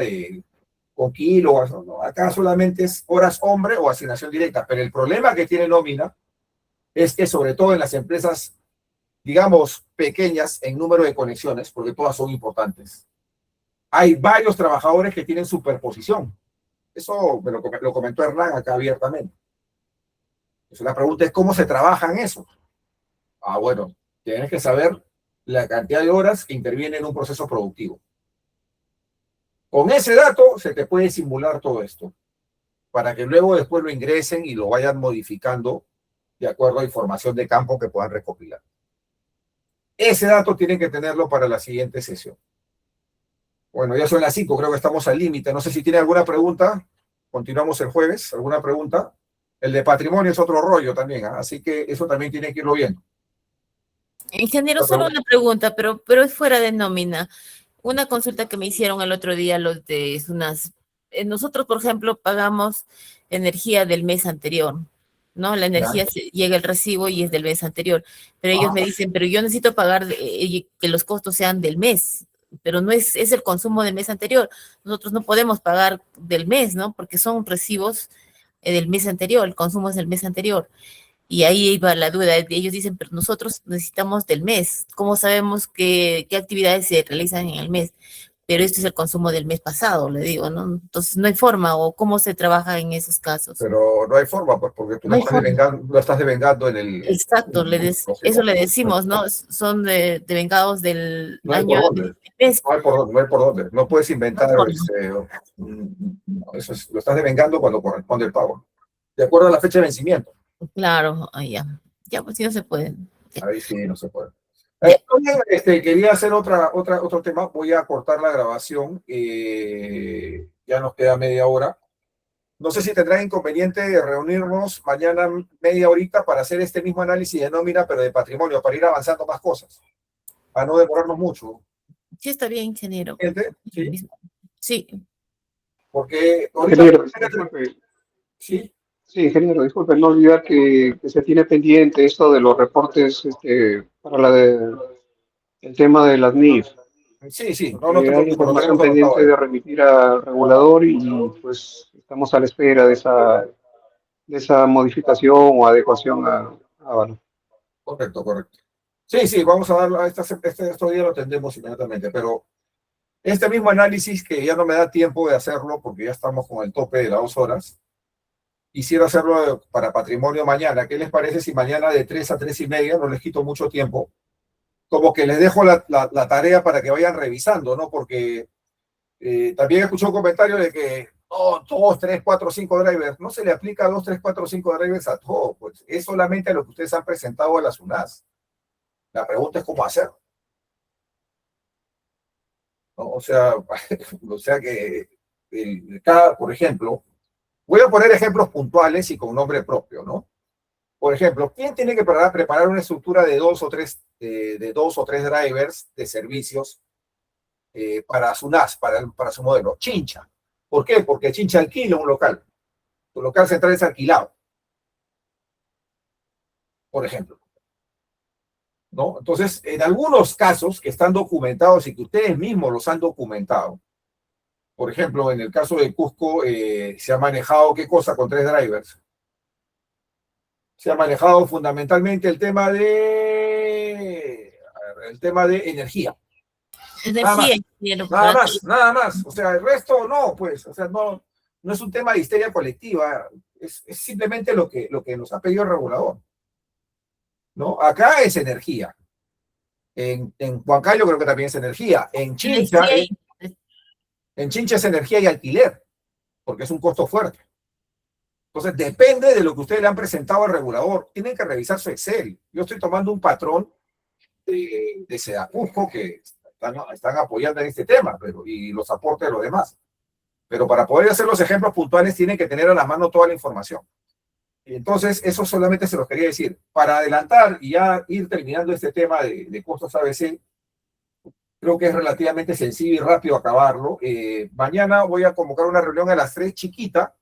Speaker 1: con kilos, no. Acá solamente es horas hombre o asignación directa. Pero el problema que tiene nómina es que sobre todo en las empresas, digamos, pequeñas en número de conexiones, porque todas son importantes, hay varios trabajadores que tienen superposición. Eso me lo comentó Hernán acá abiertamente. Entonces la pregunta es, ¿cómo se trabaja en eso? Bueno, tienes que saber la cantidad de horas que interviene en un proceso productivo. Con ese dato se te puede simular todo esto, para que luego después lo ingresen y lo vayan modificando de acuerdo a información de campo que puedan recopilar. Ese dato tienen que tenerlo para la siguiente sesión. Bueno, ya son las 5, creo que estamos al límite. No sé si tiene alguna pregunta. Continuamos el jueves. ¿Alguna pregunta? El de patrimonio es otro rollo también, ¿ah? Así que eso también tiene que irlo viendo.
Speaker 6: Ingeniero, solo una pregunta, pero es fuera de nómina. Una consulta que me hicieron el otro día los de unas... nosotros, por ejemplo, pagamos energía del mes anterior, ¿no? La energía llega el recibo y es del mes anterior, pero ellos me dicen, pero yo necesito pagar que los costos sean del mes, pero no es el consumo del mes anterior. Nosotros no podemos pagar del mes, ¿no? Porque son recibos del mes anterior, el consumo es del mes anterior. Y ahí iba la duda. Ellos dicen, pero nosotros necesitamos del mes. ¿Cómo sabemos qué actividades se realizan en el mes? Pero esto es el consumo del mes pasado, le digo, ¿no? Entonces no hay forma, o cómo se trabaja en esos casos.
Speaker 1: Pero no hay forma, pues, porque tú
Speaker 6: No
Speaker 1: lo estás devengando en el...
Speaker 6: Exacto, eso le decimos, ¿no? Son devengados del
Speaker 1: No hay
Speaker 6: año
Speaker 1: por
Speaker 6: del
Speaker 1: dónde.
Speaker 6: mes.
Speaker 1: No hay por dónde, no hay por dónde. No puedes inventar,
Speaker 6: No,
Speaker 1: eso lo estás devengando cuando corresponde el pago. De acuerdo a la fecha de vencimiento.
Speaker 6: claro, ya. Ya, pues sí no se puede.
Speaker 1: Ahí sí no se puede.
Speaker 6: Ya.
Speaker 1: Quería hacer otro tema. Voy a cortar la grabación. Ya nos queda media hora. No sé si tendrá inconveniente de reunirnos mañana media horita para hacer este mismo análisis de nómina, pero de patrimonio, para ir avanzando más cosas, para no demorarnos mucho.
Speaker 6: Sí, está bien, ingeniero.
Speaker 1: ¿Sí?
Speaker 6: Sí.
Speaker 1: Porque
Speaker 2: Ingeniero, disculpe.
Speaker 1: Sí.
Speaker 2: Sí, ingeniero, disculpe, no olvidar que se tiene pendiente esto de los reportes para el tema de las NIF.
Speaker 1: Sí, no te
Speaker 2: Hay
Speaker 1: preocupes, lo
Speaker 2: información
Speaker 1: tenemos anotado
Speaker 2: pendiente
Speaker 1: ahí.
Speaker 2: de remitir al regulador y pues estamos a la espera de esa modificación o adecuación bueno.
Speaker 1: Correcto. Sí, vamos a darlo, estos días lo atendemos inmediatamente, pero este mismo análisis, que ya no me da tiempo de hacerlo porque ya estamos con el tope de las 2 horas, quisiera hacerlo para patrimonio mañana. ¿Qué les parece si mañana de 3 a 3 y media, no les quito mucho tiempo, como que les dejo la tarea para que vayan revisando, ¿no? Porque también escuché un comentario de que 2, 3, 4, 5 drivers, no se le aplica 2, 3, 4, 5 drivers a todo, pues es solamente a lo que ustedes han presentado a la SUNAS. La pregunta es cómo hacerlo, ¿no? O sea que por ejemplo, voy a poner ejemplos puntuales y con nombre propio, ¿no? Por ejemplo, ¿quién tiene que preparar una estructura de 2 o 3 drivers de servicios para su NAS, para su modelo? Chincha. ¿Por qué? Porque Chincha alquila un local. Tu local central es alquilado, por ejemplo, ¿no? Entonces, en algunos casos que están documentados y que ustedes mismos los han documentado, por ejemplo, en el caso de Cusco, se ha manejado, ¿qué cosa? Con 3 drivers. Se ha manejado fundamentalmente el tema de energía. Nada más. O sea, el resto no, pues. O sea, no es un tema de histeria colectiva. Es simplemente lo que nos ha pedido el regulador, ¿no? Acá es energía. En Huancayo creo que también es energía. En Chincha es energía y alquiler, porque es un costo fuerte. Entonces, depende de lo que ustedes le han presentado al regulador. Tienen que revisar su Excel. Yo estoy tomando un patrón de Sedacusco que están apoyando en este tema, y los aportes de los demás. Pero para poder hacer los ejemplos puntuales tienen que tener a la mano toda la información. Y entonces, eso solamente se los quería decir. Para adelantar y ya ir terminando este tema de costos ABC, creo que es relativamente sencillo y rápido acabarlo. Mañana voy a convocar una reunión a las 3, chiquita,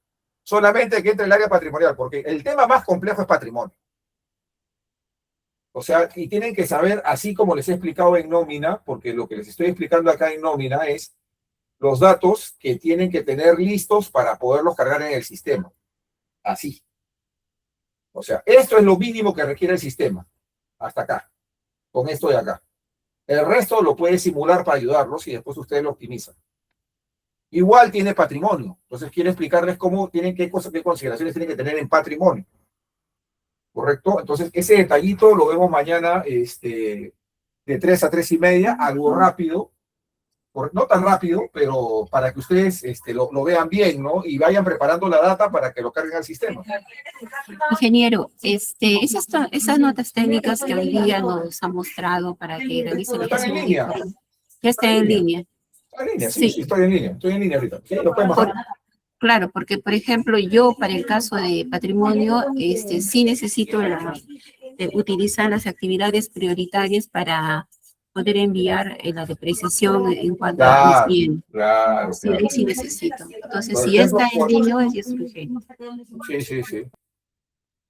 Speaker 1: solamente que entre el área patrimonial, porque el tema más complejo es patrimonio. O sea, y tienen que saber, así como les he explicado en nómina, porque lo que les estoy explicando acá en nómina es los datos que tienen que tener listos para poderlos cargar en el sistema. Así. O sea, esto es lo mínimo que requiere el sistema. Hasta acá. Con esto de acá. El resto lo puede simular para ayudarlos y después ustedes lo optimizan. Igual tiene patrimonio. Entonces quiero explicarles qué consideraciones tienen que tener en patrimonio. ¿Correcto? Entonces ese detallito lo vemos mañana de 3 a 3 y media, algo rápido, no tan rápido, pero para que ustedes lo vean bien, ¿no? Y vayan preparando la data para que lo carguen al sistema.
Speaker 3: Ingeniero, esas notas técnicas que hoy día nos ha mostrado para que realicen
Speaker 1: ¿Están en línea?
Speaker 3: ya están en línea.
Speaker 1: ¿Está en línea? Sí, sí, estoy en línea ahorita. Sí, lo pueden bajar.
Speaker 3: Claro, porque por ejemplo yo para el caso de patrimonio sí necesito utilizar las actividades prioritarias para poder enviar la depreciación en cuanto a mis bienes.
Speaker 1: Claro,
Speaker 3: Sí,
Speaker 1: claro.
Speaker 3: ahí sí necesito. Entonces,
Speaker 1: Por
Speaker 3: si ya
Speaker 1: ejemplo,
Speaker 3: está en línea, es urgente.
Speaker 1: Sí, sí, sí.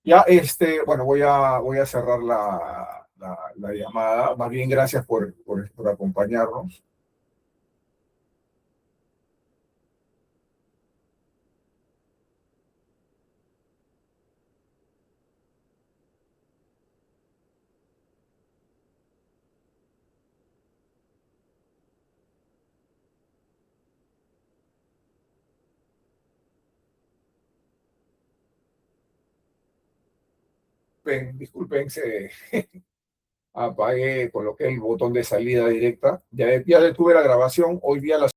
Speaker 1: Ya, bueno, voy a cerrar la llamada. Más bien, gracias por acompañarnos. Disculpen, apagué, coloqué el botón de salida directa. Ya detuve la grabación. Hoy día a las